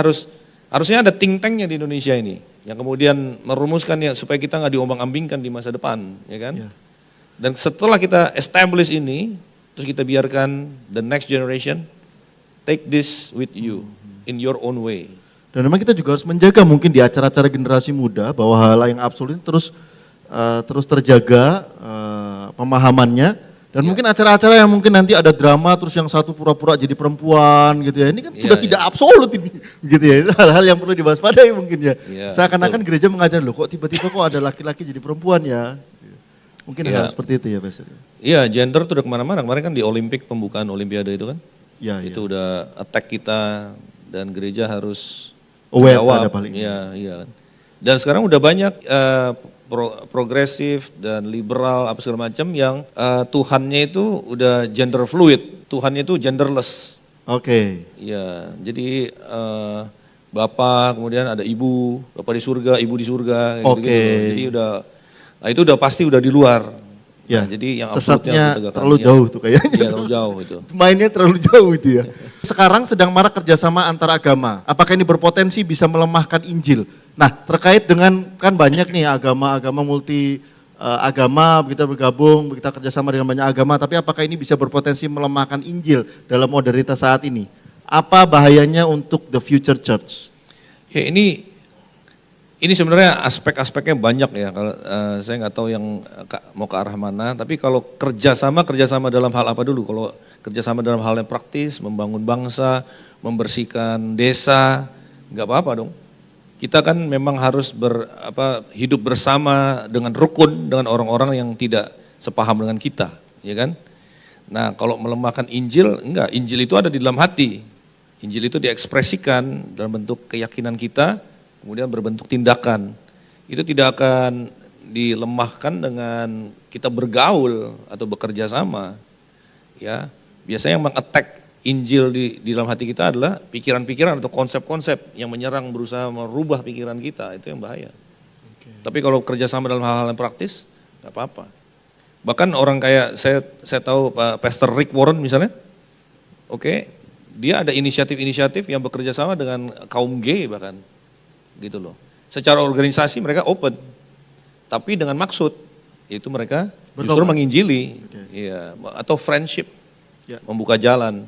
harusnya ada think tanknya di Indonesia ini, yang kemudian merumuskan ya supaya kita nggak diombang-ambingkan di masa depan, ya kan? Dan setelah kita establish ini, terus kita biarkan the next generation take this with you in your own way.
Dan memang kita juga harus menjaga mungkin di acara-acara generasi muda bahwa hal yang absolut terus terjaga pemahamannya. Dan mungkin acara-acara yang mungkin nanti ada drama terus yang satu pura-pura jadi perempuan gitu ya. Ini kan sudah tidak absolut ini gitu ya. Itu hal-hal yang perlu diwaspadai mungkin ya. Seakan-akan gereja mengajar loh kok tiba-tiba kok ada laki-laki jadi perempuan ya. Mungkin hal seperti itu ya Pastor.
Iya, gender tuh udah kemana-mana. Kemarin kan di Olimpik, pembukaan Olimpiade itu kan. Itu udah attack kita dan gereja harus
aware pada paling.
Iya. Dan sekarang udah banyak progresif dan liberal apa segala macam yang Tuhannya itu udah gender fluid, Tuhannya itu genderless.
Oke.
Ya, jadi bapak kemudian ada ibu, bapak di surga, ibu di surga. Gitu. Jadi itu udah pasti udah di luar.
Ya,
nah, jadi yang
sesatnya terlalu jauh tuh kayaknya.
Iya, terlalu jauh itu.
Mainnya terlalu jauh itu ya. Sekarang sedang marak kerjasama antar agama. Apakah ini berpotensi bisa melemahkan Injil? Nah, terkait dengan kan banyak nih agama-agama multi agama kita bergabung, kita kerjasama dengan banyak agama. Tapi apakah ini bisa berpotensi melemahkan Injil dalam modernitas saat ini? Apa bahayanya untuk the future church?
Ya ini sebenarnya aspek-aspeknya banyak ya. Kalau saya nggak tahu yang mau ke arah mana. Tapi kalau kerjasama dalam hal apa dulu? Kalau kerjasama dalam hal yang praktis, membangun bangsa, membersihkan desa, nggak apa-apa dong. Kita kan memang harus hidup bersama dengan rukun dengan orang-orang yang tidak sepaham dengan kita, ya kan? Nah, kalau melemahkan Injil, enggak. Injil itu ada di dalam hati. Injil itu diekspresikan dalam bentuk keyakinan kita, kemudian berbentuk tindakan. Itu tidak akan dilemahkan dengan kita bergaul atau bekerja sama. Ya, biasanya yang meng-attack Injil di dalam hati kita adalah pikiran-pikiran atau konsep-konsep yang menyerang, berusaha merubah pikiran kita, itu yang bahaya. Tapi kalau kerjasama dalam hal-hal yang praktis, nggak apa-apa. Bahkan orang kayak saya tahu Pak Pastor Rick Warren misalnya, dia ada inisiatif-inisiatif yang bekerja sama dengan kaum gay bahkan, gitu loh. Secara organisasi mereka open, tapi dengan maksud itu mereka justru menginjili, atau friendship, membuka jalan.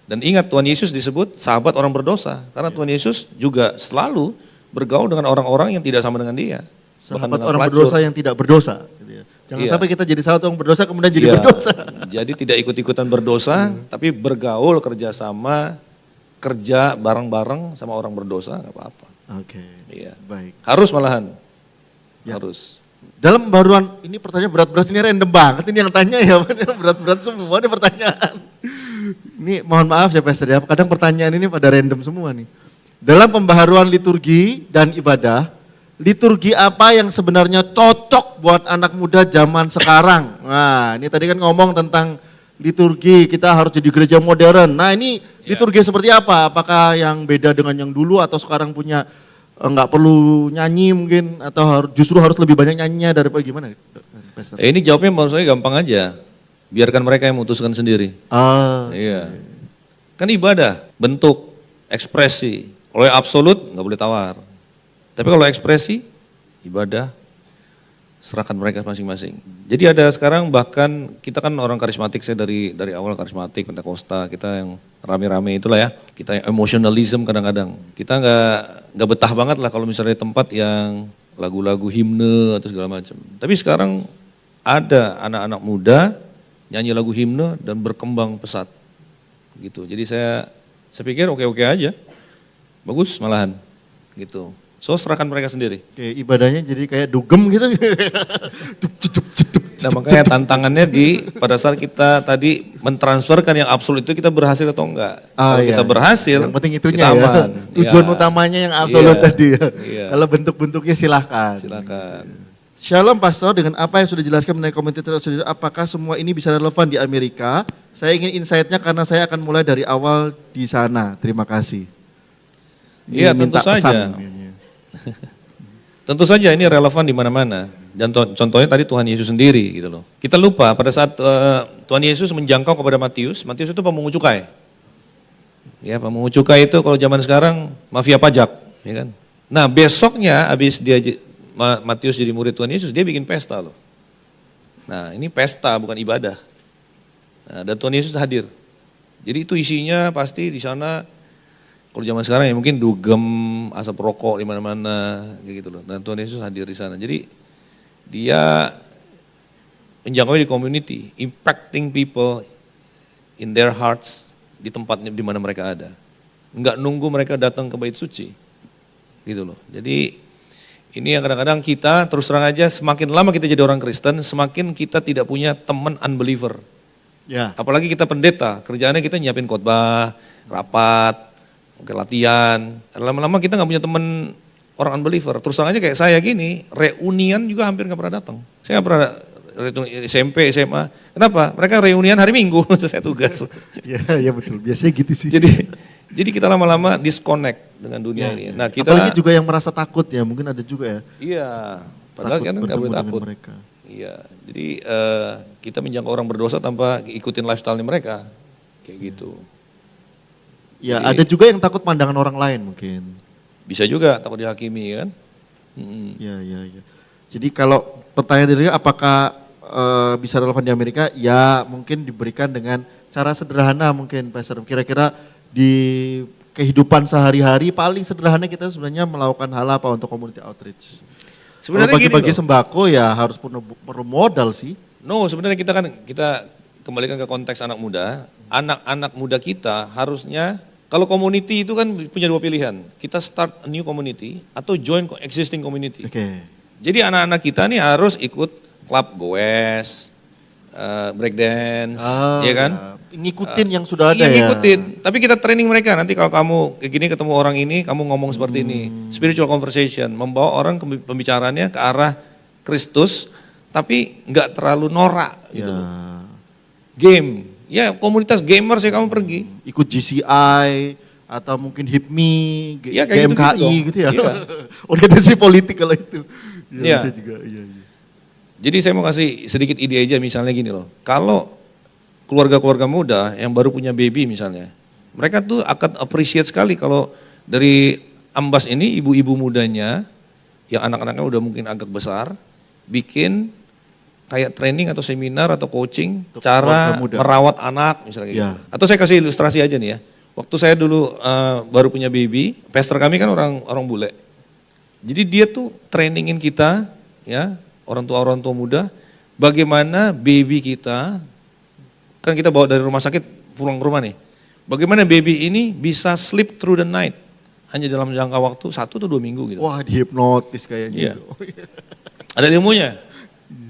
Dan ingat Tuhan Yesus disebut sahabat orang berdosa, karena Tuhan Yesus juga selalu bergaul dengan orang-orang yang tidak sama dengan dia.
Sahabat orang berdosa yang tidak berdosa. Jangan sampai kita jadi sahabat orang berdosa kemudian jadi berdosa.
Jadi tidak ikut-ikutan berdosa, tapi bergaul, kerjasama, kerja bareng-bareng sama orang berdosa, nggak apa-apa.
Baik.
Harus malahan, harus.
Dalam pembaruan, ini pertanyaan berat-berat, ini random banget, ini yang tanya ya, berat-berat semua ini pertanyaan. Ini mohon maaf ya Pastor ya, kadang pertanyaan ini pada random semua nih. Dalam pembaharuan liturgi dan ibadah, liturgi apa yang sebenarnya cocok buat anak muda zaman sekarang? Nah ini tadi kan ngomong tentang liturgi, kita harus jadi gereja modern. Nah ini liturgi seperti apa? Apakah yang beda dengan yang dulu atau sekarang punya nggak perlu nyanyi mungkin atau justru harus lebih banyak nyanyinya daripada gimana? Pastor?
Ini jawabnya menurut saya gampang aja. Biarkan mereka yang memutuskan sendiri. Iya. Kan ibadah, bentuk, ekspresi. Kalau yang absolut nggak boleh tawar. Tapi kalau ekspresi, ibadah, serahkan mereka masing-masing. Jadi ada sekarang bahkan kita kan orang karismatik, saya dari awal karismatik, Pentakosta, kita yang rame-rame itulah ya. Kita yang emotionalism kadang-kadang. Kita nggak betah banget lah kalau misalnya tempat yang lagu-lagu himne atau segala macam. Tapi sekarang ada anak-anak muda nyanyi lagu himne dan berkembang pesat gitu. Jadi saya pikir oke-oke aja, bagus malahan gitu. So serahkan mereka sendiri.
Oke, ibadahnya jadi kayak dugem gitu.
Nah makanya tantangannya pada saat kita tadi mentransferkan yang absolut itu kita berhasil atau enggak. Kalau kita berhasil,
yang penting itunya
kita aman.
ya. Tujuan utamanya yang absolut tadi ya.
Iya.
Kalau bentuk-bentuknya silahkan.
Silakan.
Shalom Pastor, dengan apa yang sudah dijelaskan mengenai komunitas saudara, apakah semua ini bisa relevan di Amerika? Saya ingin insight-nya karena saya akan mulai dari awal di sana. Terima kasih.
Iya tentu saja. Tentu saja ini relevan di mana-mana. Dan contohnya tadi Tuhan Yesus sendiri gitu loh. Kita lupa pada saat Tuhan Yesus menjangkau kepada Matius itu pemungut cukai. Ya pemungut cukai itu kalau zaman sekarang mafia pajak, ya kan. Nah besoknya habis Matius jadi murid Tuhan Yesus, dia bikin pesta loh. Nah ini pesta bukan ibadah. Nah, dan Tuhan Yesus hadir. Jadi itu isinya pasti di sana. Kalau zaman sekarang ya mungkin dugem, asap rokok di mana-mana kayak gitu loh. Dan Tuhan Yesus hadir di sana. Jadi dia menjangkau di community, impacting people in their hearts di tempatnya di mana mereka ada. Enggak nunggu mereka datang ke bait suci. Gitu loh. Jadi ini yang kadang-kadang kita terus terang aja semakin lama kita jadi orang Kristen, semakin kita tidak punya teman unbeliever.
Ya.
Apalagi kita pendeta, kerjaannya kita nyiapin khotbah, rapat, latihan. Lama-lama kita nggak punya teman orang unbeliever. Terus terang aja kayak saya gini, reunian juga hampir nggak pernah datang. Saya nggak pernah SMP, SMA. Kenapa? Mereka reunian hari Minggu, selesai tugas.
Ya betul. Biasanya gitu sih.
Jadi kita lama-lama disconnect dengan dunia ini. Nah kita
apalagi juga yang merasa takut ya, mungkin ada juga ya.
Iya. Padahal kan nggak boleh takut.
Mereka.
Iya. Jadi kita menjangkau orang berdosa tanpa ikutin lifestyle mereka, kayak gitu.
Ya,
Jadi,
ada juga yang takut pandangan orang lain mungkin.
Bisa juga takut dihakimi kan.
Ya. Jadi kalau pertanyaan dari apakah bisa relevan di Amerika? Ya mungkin diberikan dengan cara sederhana mungkin Pastor. Kira-kira di kehidupan sehari-hari paling sederhana kita sebenarnya melakukan hal apa untuk community outreach? Sebenarnya bagi-bagi sembako ya harus perlu modal sih.
No, sebenarnya kita kembalikan ke konteks anak muda. Anak-anak muda kita harusnya, kalau community itu kan punya dua pilihan. Kita start a new community atau join existing community.
Oke.
Jadi anak-anak kita nih harus ikut klub goes, breakdance, ya kan?
Ngikutin yang sudah ada
ngikutin. Tapi kita training mereka, nanti kalau kamu kayak gini ketemu orang ini, kamu ngomong seperti ini. Spiritual conversation, membawa orang pembicaraannya ke arah Kristus, tapi nggak terlalu norak gitu loh. Game, ya komunitas gamers ya kamu pergi.
Ikut GCI atau mungkin HIPMI,
Ya, kayak
GMKI gitu ya.
Iya.
Organisasi politik kalau itu.
Iya.
Bisa juga, iya.
Jadi saya mau kasih sedikit ide aja misalnya gini loh. Kalau keluarga-keluarga muda yang baru punya baby misalnya, mereka tuh akan appreciate sekali kalau dari Ambas ini ibu-ibu mudanya yang anak-anaknya udah mungkin agak besar, bikin kayak training atau seminar atau coaching untuk cara merawat anak misalnya gitu. Atau saya kasih ilustrasi aja nih ya. Waktu saya dulu baru punya baby, pastor kami kan orang bule. Jadi dia tuh trainingin kita ya, orang tua muda, bagaimana baby kita, kan kita bawa dari rumah sakit pulang ke rumah nih. Bagaimana baby ini bisa sleep through the night, hanya dalam jangka waktu 1 atau 2 minggu gitu.
Wah dihipnotis kayaknya.
Iya. Ada ilmunya.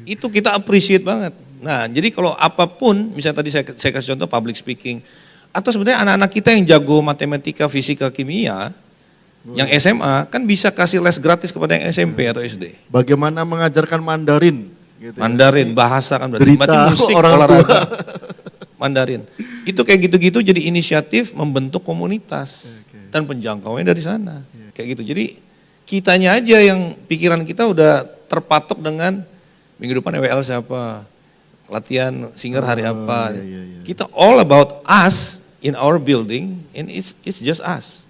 Itu kita appreciate banget. Nah jadi kalau apapun, misalnya tadi saya kasih contoh public speaking, atau sebenarnya anak-anak kita yang jago matematika, fisika, kimia, yang SMA kan bisa kasih les gratis kepada yang SMP atau SD.
Bagaimana mengajarkan Mandarin? Gitu
Mandarin, bahasa kan berarti musik, olahraga. Mandarin. Itu kayak gitu-gitu jadi inisiatif membentuk komunitas. Dan penjangkauannya dari sana. Kayak gitu. Jadi kitanya aja yang pikiran kita udah terpatok dengan minggu depan WL siapa, latihan singer hari apa. Kita all about us in our building and it's just us.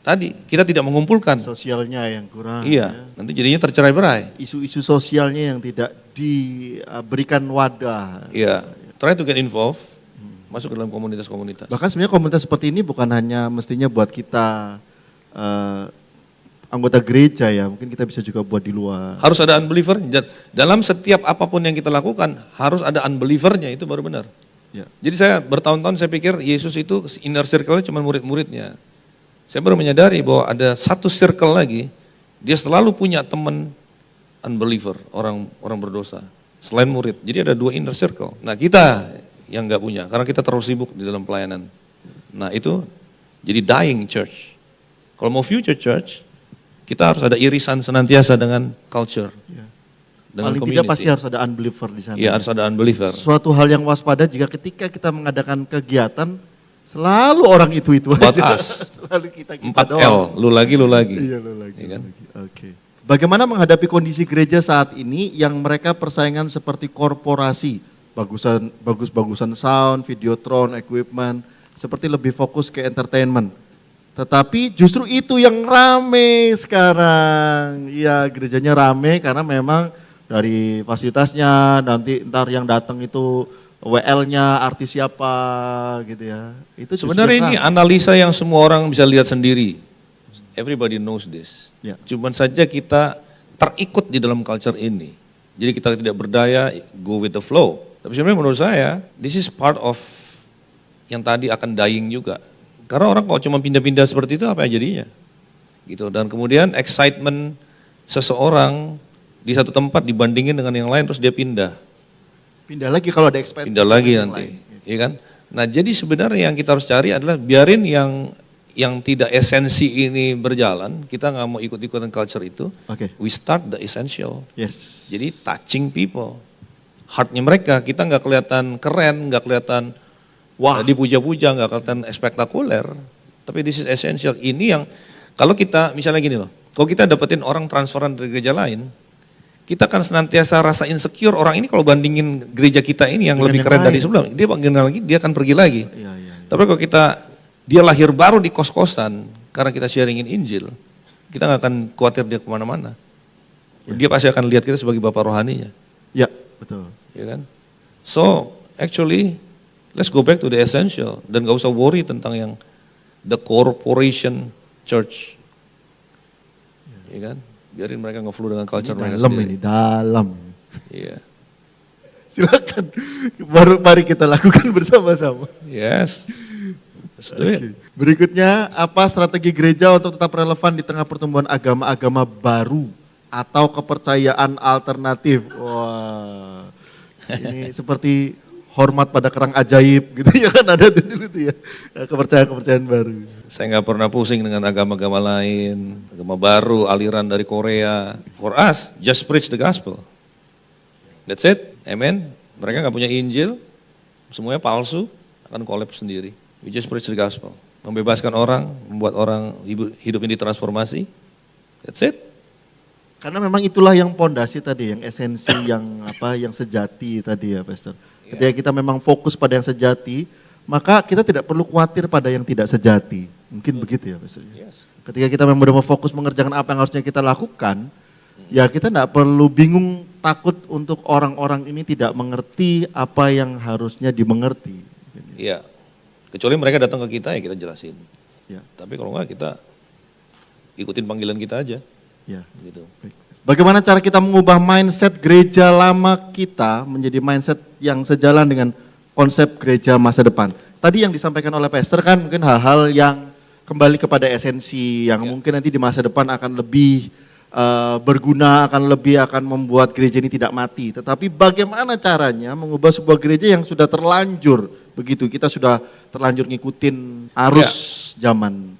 Tadi kita tidak mengumpulkan.
Sosialnya yang kurang.
Iya, nanti jadinya tercerai-berai.
Isu-isu sosialnya yang tidak diberikan wadah.
Iya, try to get involved. masuk ke dalam komunitas-komunitas.
Bahkan sebenarnya komunitas seperti ini bukan hanya mestinya buat kita anggota gereja ya, mungkin kita bisa juga buat di luar.
Harus ada unbeliever. Dalam setiap apapun yang kita lakukan harus ada unbelievernya, itu baru benar.
Ya.
Jadi saya bertahun-tahun saya pikir Yesus itu inner circle-nya cuma murid-muridnya. Saya baru menyadari bahwa ada satu circle lagi, dia selalu punya teman unbeliever, orang berdosa, selain murid. Jadi ada 2 inner circle. Nah kita yang nggak punya, karena kita terlalu sibuk di dalam pelayanan. Nah itu jadi dying church. Kalau mau future church, kita harus ada irisan senantiasa dengan culture, dengan
Paling
community.
tidak pasti harus ada unbeliever di sana.
Iya harus ada unbeliever.
Suatu hal yang waspada jika ketika kita mengadakan kegiatan, selalu orang itu
About
aja.
us.
Selalu kita
4L, lu lagi.
Iya, lu lagi.
Iya kan?
Oke. Bagaimana menghadapi kondisi gereja saat ini yang mereka persaingan seperti korporasi, bagus-bagusan sound, videotron, equipment, seperti lebih fokus ke entertainment. Tetapi justru itu yang rame sekarang. Iya, gerejanya rame karena memang dari fasilitasnya, nanti ntar yang datang itu WL-nya artis siapa gitu ya. Itu justru
Sebenarnya ini
rame.
analisa yang semua orang bisa lihat sendiri. Everybody knows this.
Ya.
Cuman saja kita terikut di dalam culture ini. Jadi kita tidak berdaya, go with the flow. Tapi sebenarnya menurut saya, this is part of yang tadi akan dying juga. Karena orang kalau cuma pindah-pindah seperti itu apa yang jadinya? Gitu. Dan kemudian excitement seseorang di satu tempat dibandingin dengan yang lain terus dia pindah.
Pindah lagi kalau ada ekspektasi.
Pindah lagi
yang
nanti,
lain.
ya kan? Nah jadi sebenarnya yang kita harus cari adalah biarin yang tidak esensi ini berjalan, kita nggak mau ikut-ikutan culture itu.
Oke.
We start the essential.
Yes.
Jadi touching people, heartnya mereka, kita nggak kelihatan keren, nggak kelihatan wah dipuja-puja, nggak kelihatan spektakuler, tapi this is essential. Ini yang kalau kita misalnya gini loh, kalau kita dapetin orang transferan dari gereja lain, kita kan senantiasa rasa insecure orang ini kalau bandingin gereja kita ini yang
Dengan
lebih
yang
keren dari
lain.
sebelum, dia panggil lagi, dia akan pergi lagi.
Iya, iya.
Tapi kalau dia lahir baru di kos-kosan, karena kita sharingin Injil, kita nggak akan khawatir dia kemana-mana. Dia pasti akan lihat kita sebagai bapak rohaninya,
Ya, betul.
ya kan? So actually, let's go back to the essential dan gak usah worry tentang yang the corporation church, ya kan? Biarin mereka nge-flow dengan culture mereka
Dalam
sendiri.
ini, dalam.
Iya,
Silakan. Mari kita lakukan bersama-sama.
yes. Let's do it.
Berikutnya, apa strategi gereja untuk tetap relevan di tengah pertumbuhan agama-agama baru atau kepercayaan alternatif? Wah, ini seperti hormat pada kerang ajaib gitu ya kan, ada tuh dulu tuh ya, kepercayaan-kepercayaan baru.
Saya nggak pernah pusing dengan agama-agama lain, agama baru, aliran dari Korea. For us, just preach the gospel. That's it, amen. Mereka nggak punya Injil, semuanya palsu, akan collapse sendiri. We just preach the gospel. Membebaskan orang, membuat orang hidup ini ditransformasi. That's it.
Karena memang itulah yang pondasi tadi, yang esensi, yang sejati tadi ya, Pastor. Ketika kita memang fokus pada yang sejati, maka kita tidak perlu khawatir pada yang tidak sejati. Mungkin begitu ya, Pastor.
Yes.
Ketika kita memang benar fokus mengerjakan apa yang harusnya kita lakukan, ya kita tidak perlu bingung, takut untuk orang-orang ini tidak mengerti apa yang harusnya dimengerti.
Iya. Kecuali mereka datang ke kita ya kita jelasin.
Ya,
Tapi kalau enggak kita ikutin panggilan kita aja.
ya.
Gitu.
Bagaimana cara kita mengubah mindset gereja lama kita menjadi mindset yang sejalan dengan konsep gereja masa depan? Tadi yang disampaikan oleh Pastor kan mungkin hal-hal yang kembali kepada esensi yang mungkin nanti di masa depan akan lebih berguna, akan membuat gereja ini tidak mati. Tetapi bagaimana caranya mengubah sebuah gereja yang sudah terlanjur begitu, kita sudah terlanjur ngikutin arus zaman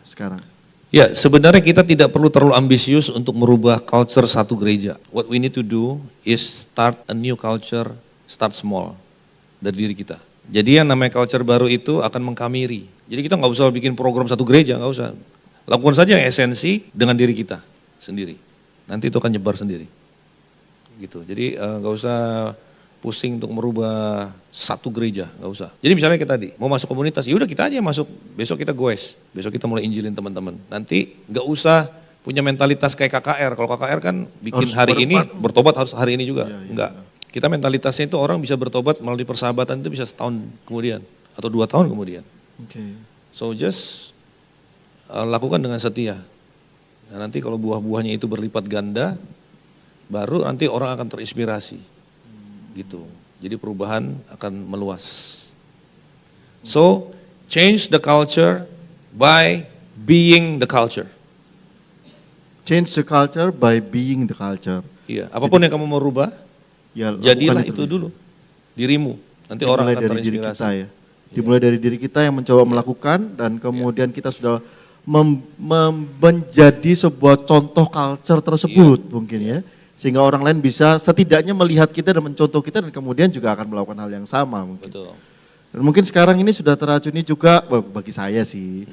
sekarang.
Ya, sebenarnya kita tidak perlu terlalu ambisius untuk merubah culture satu gereja. What we need to do is start a new culture, start small dari diri kita. Jadi yang namanya culture baru itu akan mengkamiri. Jadi kita nggak usah bikin program satu gereja, nggak usah. Lakukan saja yang esensi dengan diri kita sendiri. Nanti itu akan nyebar sendiri. Gitu. Jadi nggak usah pusing untuk merubah satu gereja, nggak usah. Jadi misalnya kita tadi mau masuk komunitas, ya udah kita aja masuk. Besok kita goes, besok kita mulai injilin teman-teman. Nanti nggak usah punya mentalitas kayak KKR. Kalau KKR kan bikin
Harus
hari ini bertobat harus hari ini juga, enggak. Kita mentalitasnya itu orang bisa bertobat melalui persahabatan itu bisa setahun kemudian atau 2 tahun kemudian.
Oke.
So just lakukan dengan setia. Nah, nanti kalau buah-buahnya itu berlipat ganda, baru nanti orang akan terinspirasi. Gitu. Jadi perubahan akan meluas. So change the culture by being the culture.
Change the culture by being the culture.
Iya, apapun yang kamu mau rubah,
Ya,
jadilah
lakukan
itu dulu. Dirimu. Nanti orang
Dimulai
akan
dari diri
terinspirasi.
kita ya. Dimulai dari diri kita yang mencoba melakukan dan kemudian kita sudah menjadi sebuah contoh culture tersebut mungkin ya. Sehingga orang lain bisa setidaknya melihat kita dan mencontoh kita dan kemudian juga akan melakukan hal yang sama mungkin.
Betul.
Dan mungkin sekarang ini sudah teracuni juga bagi saya sih.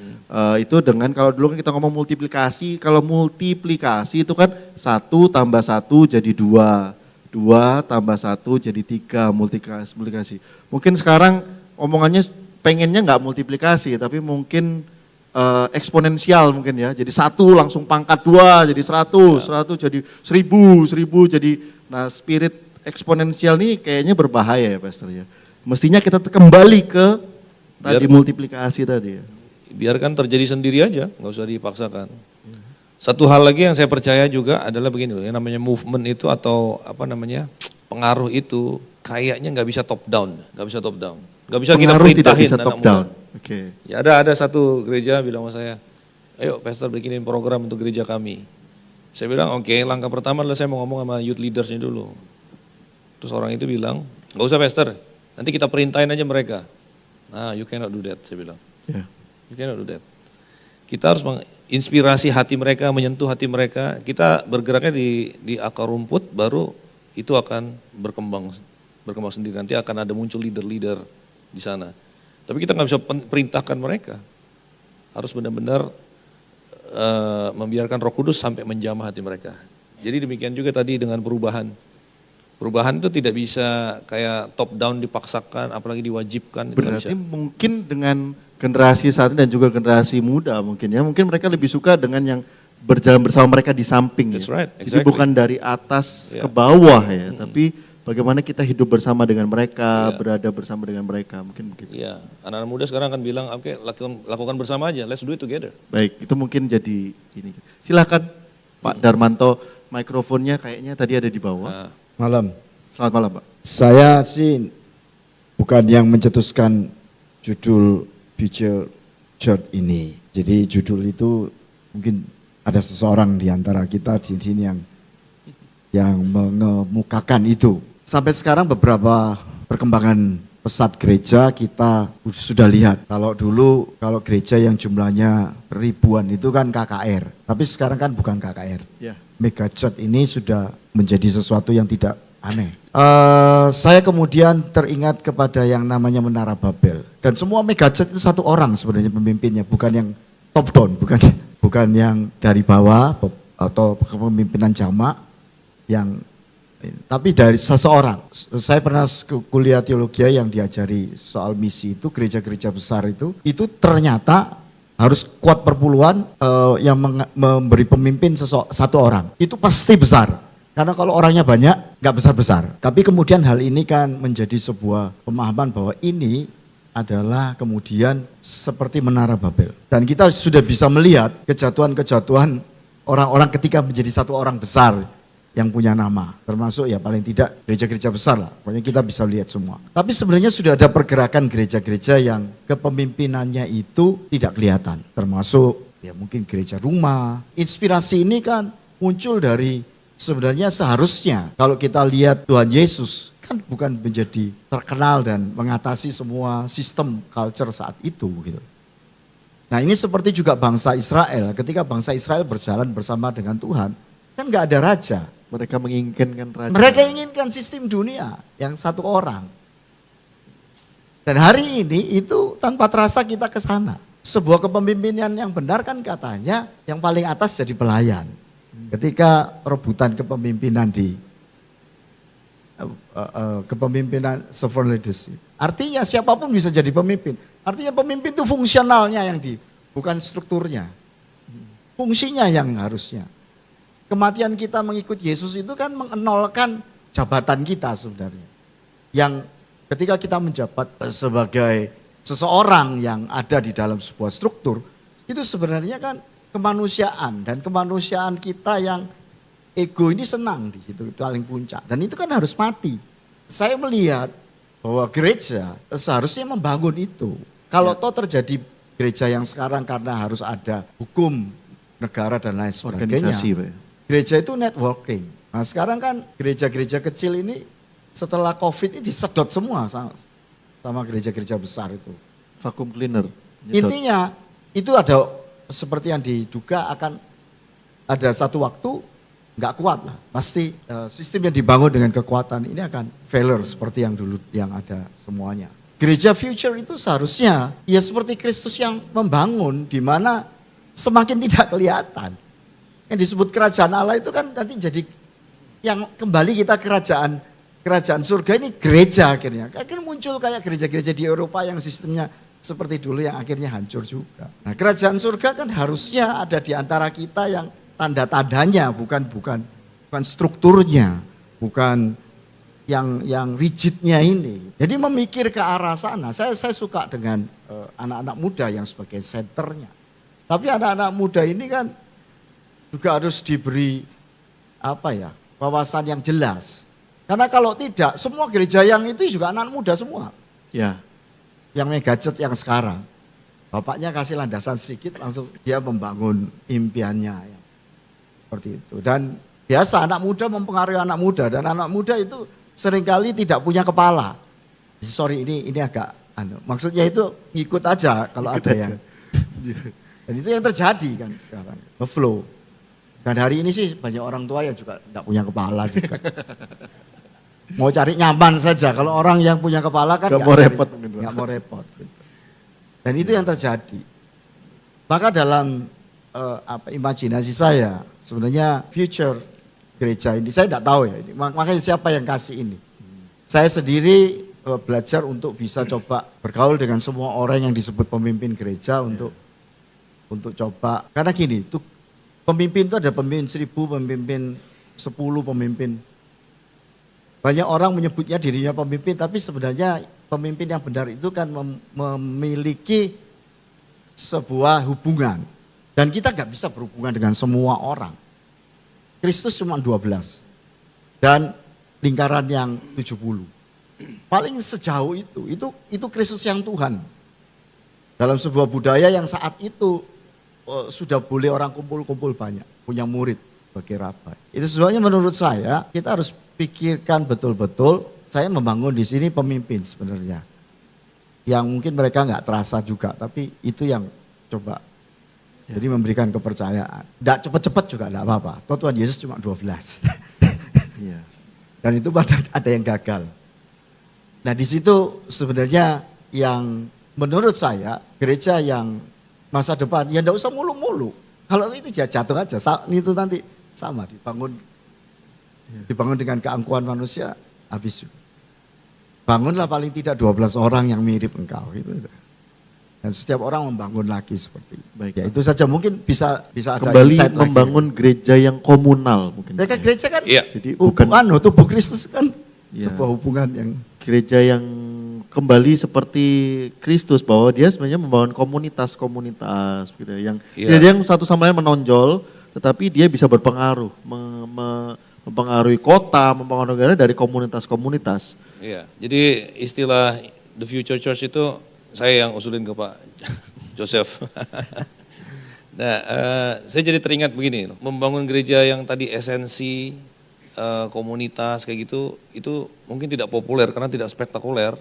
Itu dengan kalau dulu kan kita ngomong multiplikasi, kalau multiplikasi itu kan 1 tambah 1 jadi 2. 2 tambah 1 jadi 3 multiplikasi. Mungkin sekarang omongannya pengennya nggak multiplikasi tapi mungkin eksponensial mungkin ya. Jadi 1 langsung pangkat 2 jadi 100, 100 jadi 1000, 1000 jadi nah spirit eksponensial ini kayaknya berbahaya ya Pastor ya. Mestinya kita kembali ke tadi multiplikasi tadi ya.
Biarkan terjadi sendiri aja, nggak usah dipaksakan. Satu hal lagi yang saya percaya juga adalah begini loh, yang namanya movement itu atau apa namanya pengaruh itu kayaknya nggak bisa top down, nggak bisa top down, nggak bisa kita
Pengaruh tidak
perintahin
bisa
anak
top
muda.
down. Oke.
Ya ada satu gereja bilang sama saya, ayo pastor bikinin program untuk gereja kami. Saya bilang oke, langkah pertama adalah saya mau ngomong sama youth leadersnya dulu. Terus orang itu bilang, nggak usah pastor, nanti kita perintahin aja mereka. Nah you cannot do that, saya bilang.
Ya.
You cannot do that. Kita harus menginspirasi hati mereka, menyentuh hati mereka. Kita bergeraknya di akar rumput, baru itu akan berkembang sendiri. Nanti akan ada muncul leader-leader di sana. Tapi kita nggak bisa perintahkan mereka. Harus benar-benar membiarkan Roh Kudus sampai menjamah hati mereka. Jadi demikian juga tadi dengan perubahan. Perubahan itu tidak bisa kayak top down dipaksakan, apalagi diwajibkan.
Berarti mungkin dengan generasi saat ini dan juga generasi muda mungkin ya, mungkin mereka lebih suka dengan yang berjalan bersama mereka di samping.
That's
ya.
right,
Jadi
exactly.
bukan dari atas ke bawah ya, tapi bagaimana kita hidup bersama dengan mereka, berada bersama dengan mereka, mungkin begitu.
Iya, anak-anak muda sekarang akan bilang, oke, lakukan bersama aja, let's do it together.
Baik, itu mungkin jadi ini. Silakan Pak Darmanto, mikrofonnya kayaknya tadi ada di bawah.
Nah,
Malam.
Selamat malam Pak.
Saya sih bukan yang mencetuskan judul Future Church ini. Jadi judul itu mungkin ada seseorang di antara kita di sini yang mengemukakan itu. Sampai sekarang beberapa perkembangan pesat gereja kita sudah lihat. Kalau dulu kalau gereja yang jumlahnya ribuan itu kan KKR. Tapi sekarang kan bukan KKR.
Ya.
Mega Church ini sudah menjadi sesuatu yang tidak aneh. Saya kemudian teringat kepada yang namanya Menara Babel. Dan semua Mega Church itu satu orang sebenarnya pemimpinnya. Bukan yang top down, bukan yang dari bawah atau kepemimpinan jamak. Tapi dari seseorang. Saya pernah kuliah teologi yang diajari soal misi itu, gereja-gereja besar itu ternyata harus kuat perpuluhan yang memberi pemimpin satu orang. Itu pasti besar. Karena kalau orangnya banyak, nggak besar-besar. Tapi kemudian hal ini kan menjadi sebuah pemahaman bahwa ini adalah kemudian seperti Menara Babel. Dan kita sudah bisa melihat kejatuhan-kejatuhan orang-orang ketika menjadi satu orang besar yang punya nama. Termasuk ya paling tidak gereja-gereja besar lah. Pokoknya kita bisa lihat semua. Tapi sebenarnya sudah ada pergerakan gereja-gereja yang kepemimpinannya itu tidak kelihatan. Termasuk ya mungkin gereja rumah. Inspirasi ini kan muncul dari sebenarnya seharusnya kalau kita lihat Tuhan Yesus kan bukan menjadi terkenal dan mengatasi semua sistem culture saat itu gitu. Nah ini seperti juga bangsa Israel. Ketika bangsa Israel berjalan bersama dengan Tuhan kan nggak ada raja.
Mereka menginginkan raja.
Mereka inginkan sistem dunia yang satu orang. Dan hari ini itu tanpa terasa kita ke sana. Sebuah kepemimpinan yang benar kan katanya yang paling atas jadi pelayan. Ketika rebutan kepemimpinan kepemimpinan sovereign leadership. Artinya siapapun bisa jadi pemimpin. Artinya pemimpin itu fungsionalnya bukan strukturnya. Fungsinya yang harusnya. Kematian kita mengikut Yesus itu kan mengenolkan jabatan kita sebenarnya. Yang ketika kita menjabat sebagai seseorang yang ada di dalam sebuah struktur, itu sebenarnya kan kemanusiaan, dan kemanusiaan kita yang ego ini senang di situ, itu paling puncak. Dan itu kan harus mati. Saya melihat bahwa gereja seharusnya membangun itu. Kalau toh terjadi gereja yang sekarang karena harus ada hukum negara dan lain sebagainya.
Organisasi, Pak.
Gereja itu networking. Nah sekarang kan gereja-gereja kecil ini setelah COVID ini disedot semua sama gereja-gereja besar itu.
Vacuum cleaner.
Intinya itu ada seperti yang diduga akan ada satu waktu nggak kuat lah. Pasti sistem yang dibangun dengan kekuatan ini akan failure seperti yang dulu yang ada semuanya. Gereja future itu seharusnya ya seperti Kristus yang membangun di mana semakin tidak kelihatan. Yang disebut kerajaan Allah itu kan nanti jadi yang kembali kita kerajaan surga ini gereja akhirnya. Akhirnya muncul kayak gereja-gereja di Eropa yang sistemnya seperti dulu yang akhirnya hancur juga. Nah, kerajaan surga kan harusnya ada di antara kita yang tanda-tandanya, bukan strukturnya, bukan yang rigidnya ini. Jadi memikir ke arah sana. Saya suka dengan anak-anak muda yang sebagai senternya. Tapi anak-anak muda ini kan juga harus diberi wawasan yang jelas. Karena kalau tidak, semua gereja yang itu juga anak muda semua.
Ya.
Yang megajet yang sekarang. Bapaknya kasih landasan sedikit langsung dia membangun impiannya. Seperti itu. Dan biasa anak muda mempengaruhi anak muda. Dan anak muda itu seringkali tidak punya kepala. Sorry ini agak, maksudnya itu ngikut aja kalau ada yang. Dan itu yang terjadi kan sekarang. Flow. Dan hari ini sih banyak orang tua yang juga tidak punya kepala juga. Mau cari nyaman saja. Kalau orang yang punya kepala kan
Gak mau repot.
Nggak mau repot. Dan itu yang terjadi. Maka dalam imajinasi saya, sebenarnya future gereja ini, saya tidak tahu ya. Makanya siapa yang kasih ini. Saya sendiri belajar untuk bisa coba bergaul dengan semua orang yang disebut pemimpin gereja untuk coba. Karena gini, tuh pemimpin itu ada pemimpin 1000, pemimpin 10, pemimpin. Banyak orang menyebutnya dirinya pemimpin, tapi sebenarnya pemimpin yang benar itu kan memiliki sebuah hubungan. Dan kita nggak bisa berhubungan dengan semua orang. Kristus cuma 12. Dan lingkaran yang 70. Paling sejauh itu Kristus yang Tuhan. Dalam sebuah budaya yang saat itu sudah boleh orang kumpul-kumpul banyak, punya murid sebagai rabai. Itu sebenarnya menurut saya kita harus pikirkan betul-betul. Saya membangun di sini pemimpin sebenarnya, yang mungkin mereka nggak terasa juga, tapi itu yang coba. Jadi memberikan kepercayaan. Nggak cepet-cepet juga nggak apa-apa. Toh Tuhan Yesus cuma 12.
Iya.
Dan itu ada yang gagal. Nah di situ sebenarnya yang menurut saya gereja yang masa depan ya enggak usah mulu-mulu. Kalau itu jatuh aja, itu nanti sama dibangun dengan keangkuhan manusia habis. Bangunlah paling tidak 12 orang yang mirip engkau gitu. Dan setiap orang membangun lagi seperti itu.
Baik,
ya itu saja mungkin bisa ada
kembali
insight
membangun
lagi.
gereja yang komunal mungkin.
Mereka gereja kan
Iya.
Jadi bukan
hubungan tubuh Kristus kan
Iya.
sebuah hubungan yang
gereja yang kembali seperti Kristus, bahwa dia sebenarnya membangun komunitas-komunitas gitu ya, yang
Iya.
tidak yang satu sama lain menonjol, tetapi dia bisa berpengaruh, mempengaruhi kota, mempengaruhi negara dari komunitas-komunitas.
Iya, jadi istilah The Future Church itu saya yang usulin ke Pak Joseph. Nah, saya jadi teringat begini, membangun gereja yang tadi esensi komunitas kayak gitu, itu mungkin tidak populer karena tidak spektakuler,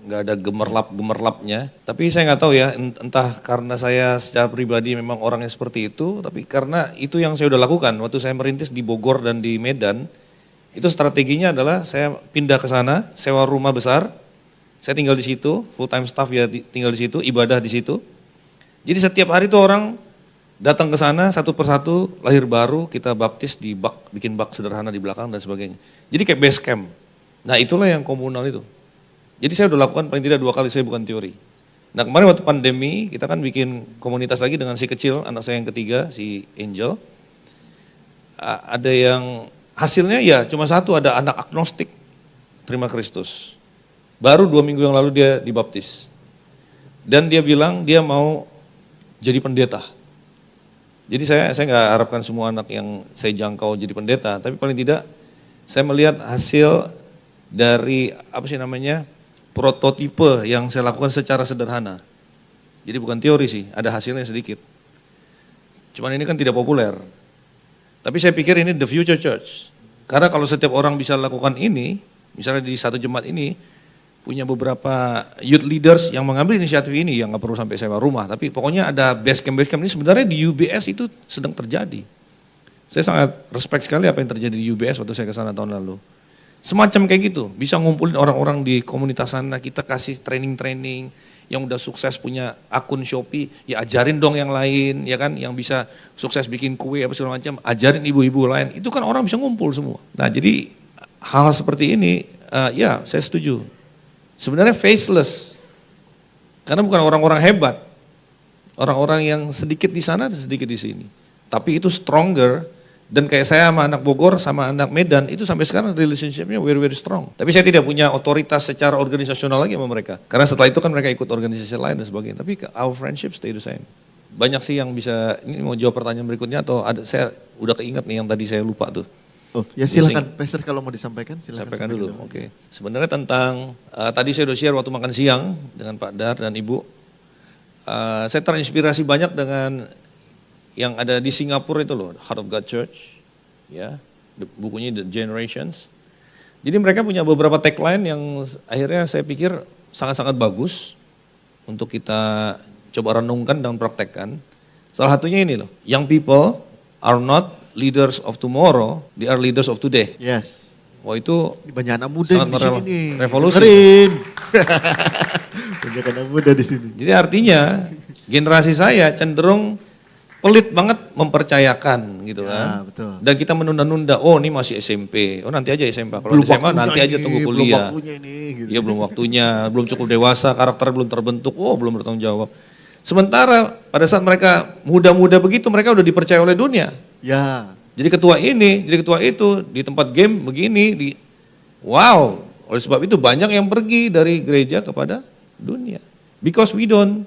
nggak ada gemerlap-gemerlapnya. Tapi saya nggak tahu ya, entah karena saya secara pribadi memang orangnya seperti itu, tapi karena itu yang saya udah lakukan waktu saya merintis di Bogor dan di Medan. Itu strateginya adalah saya pindah ke sana, sewa rumah besar, saya tinggal di situ, full time staff ya tinggal di situ, ibadah di situ. Jadi setiap hari tuh orang datang ke sana satu persatu, lahir baru, kita baptis di bak, bikin bak sederhana di belakang dan sebagainya. Jadi kayak base camp. Nah itulah yang komunal itu. Jadi saya udah lakukan paling tidak 2 kali, saya bukan teori. Nah kemarin waktu pandemi kita kan bikin komunitas lagi dengan si kecil, anak saya yang ketiga, si Angel. Ada yang hasilnya ya cuma satu, ada anak agnostik terima Kristus. Baru 2 minggu yang lalu dia dibaptis. Dan dia bilang dia mau jadi pendeta. Jadi saya nggak harapkan semua anak yang saya jangkau jadi pendeta, tapi paling tidak saya melihat hasil dari prototipe yang saya lakukan secara sederhana. Jadi bukan teori sih, ada hasilnya sedikit. Cuman ini kan tidak populer. Tapi saya pikir ini the future church. Karena kalau setiap orang bisa lakukan ini, misalnya di satu jemaat ini punya beberapa youth leaders yang mengambil inisiatif ini, yang nggak perlu sampai sewa rumah, tapi pokoknya ada base camp ini sebenarnya di UBS itu sedang terjadi. Saya sangat respect sekali apa yang terjadi di UBS waktu saya ke sana tahun lalu. Semacam kayak gitu, bisa ngumpulin orang-orang di komunitas sana, kita kasih training-training, yang udah sukses punya akun Shopee, ya ajarin dong yang lain, ya kan, yang bisa sukses bikin kue apa segala macam, ajarin ibu-ibu lain, itu kan orang bisa ngumpul semua. Nah jadi hal seperti ini, ya saya setuju. Sebenarnya faceless, karena bukan orang-orang hebat, orang-orang yang sedikit di sana dan sedikit di sini. Tapi itu stronger, dan kayak saya sama anak Bogor sama anak Medan itu sampai sekarang relationship-nya very very strong. Tapi saya tidak punya otoritas secara organisasional lagi sama mereka. Karena setelah itu kan mereka ikut organisasi lain dan sebagainya. Tapi our friendship stay the same. Banyak sih yang bisa, ini mau jawab pertanyaan berikutnya atau ada, saya udah keinget nih yang tadi saya lupa tuh.
Oh ya silakan, Pastor kalau mau disampaikan silakan.
Sampaikan dulu, oke. Sebenarnya tentang, tadi saya udah share waktu makan siang dengan Pak Dar dan Ibu. Saya terinspirasi banyak dengan yang ada di Singapura itu loh, Heart of God Church, ya, bukunya The Generations. Jadi mereka punya beberapa tagline yang akhirnya saya pikir sangat-sangat bagus untuk kita coba renungkan dan praktekkan. Salah satunya ini loh, young people are not leaders of tomorrow, they are leaders of today.
Yes.
Wah itu
Banyak anak muda di sini nih.
revolusi.
Dengerin. Banyak anak muda di sini.
Jadi artinya generasi saya cenderung pelit banget mempercayakan gitu
Ya,
kan.
betul.
Dan kita menunda-nunda, oh ini masih SMP, oh nanti aja SMP. Kalau SMA nanti aja tunggu kuliah.
Belum waktunya ini. Gitu.
Iya belum waktunya, belum cukup dewasa, karakter belum terbentuk, oh belum bertanggung jawab. Sementara pada saat mereka muda-muda begitu, mereka udah dipercaya oleh dunia.
Ya.
Jadi ketua ini, jadi ketua itu, di tempat game begini, wow. Oleh sebab itu banyak yang pergi dari gereja kepada dunia. Because we don't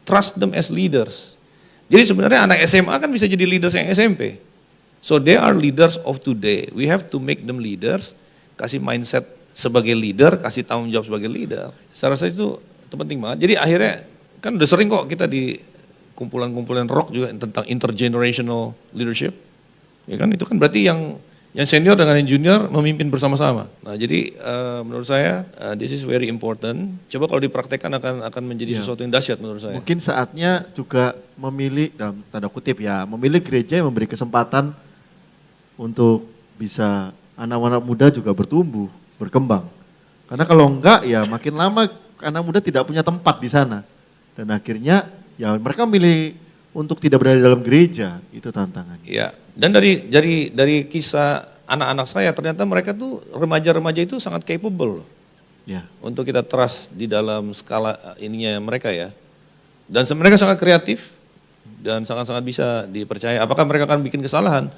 trust them as leaders. Jadi sebenarnya anak SMA kan bisa jadi leaders yang SMP. So they are leaders of today. We have to make them leaders, kasih mindset sebagai leader, kasih tanggung jawab sebagai leader. Saya rasa itu penting banget. Jadi akhirnya kan udah sering kok kita di kumpulan-kumpulan rock juga tentang intergenerational leadership. Ya kan itu kan berarti yang senior dengan yang junior memimpin bersama-sama. Nah jadi menurut saya this is very important. Coba kalau dipraktekkan akan menjadi sesuatu yang dahsyat menurut saya.
Mungkin saatnya juga memilih, dalam tanda kutip ya, memilih gereja yang memberi kesempatan untuk bisa anak-anak muda juga bertumbuh, berkembang. Karena kalau enggak ya makin lama anak muda tidak punya tempat di sana. Dan akhirnya ya mereka milih untuk tidak berada dalam gereja, itu tantangannya.
Iya. Dan dari kisah anak-anak saya ternyata mereka tuh remaja-remaja itu sangat capable loh.
Ya.
Untuk kita trust di dalam skala ininya mereka ya. Dan mereka sangat kreatif dan sangat-sangat bisa dipercaya. Apakah mereka akan bikin kesalahan?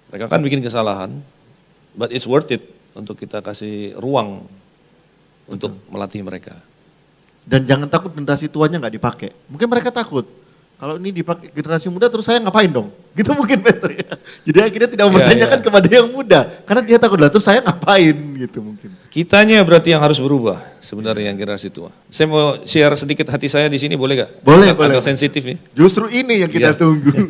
Mereka akan bikin kesalahan, but it's worth it untuk kita kasih ruang untuk melatih mereka.
Dan jangan takut generasi tuanya nggak dipakai. Mungkin mereka takut. Kalau ini dipakai generasi muda terus saya ngapain dong? Gitu mungkin Pastor ya. Jadi akhirnya tidak mempertanyakan kepada yang muda. Karena dia takut lah terus saya ngapain gitu mungkin.
Kitanya berarti yang harus berubah sebenarnya yang generasi tua. Saya mau share sedikit hati saya di sini boleh gak?
Boleh,
Agak
boleh.
sensitif nih.
Justru ini yang kita tunggu.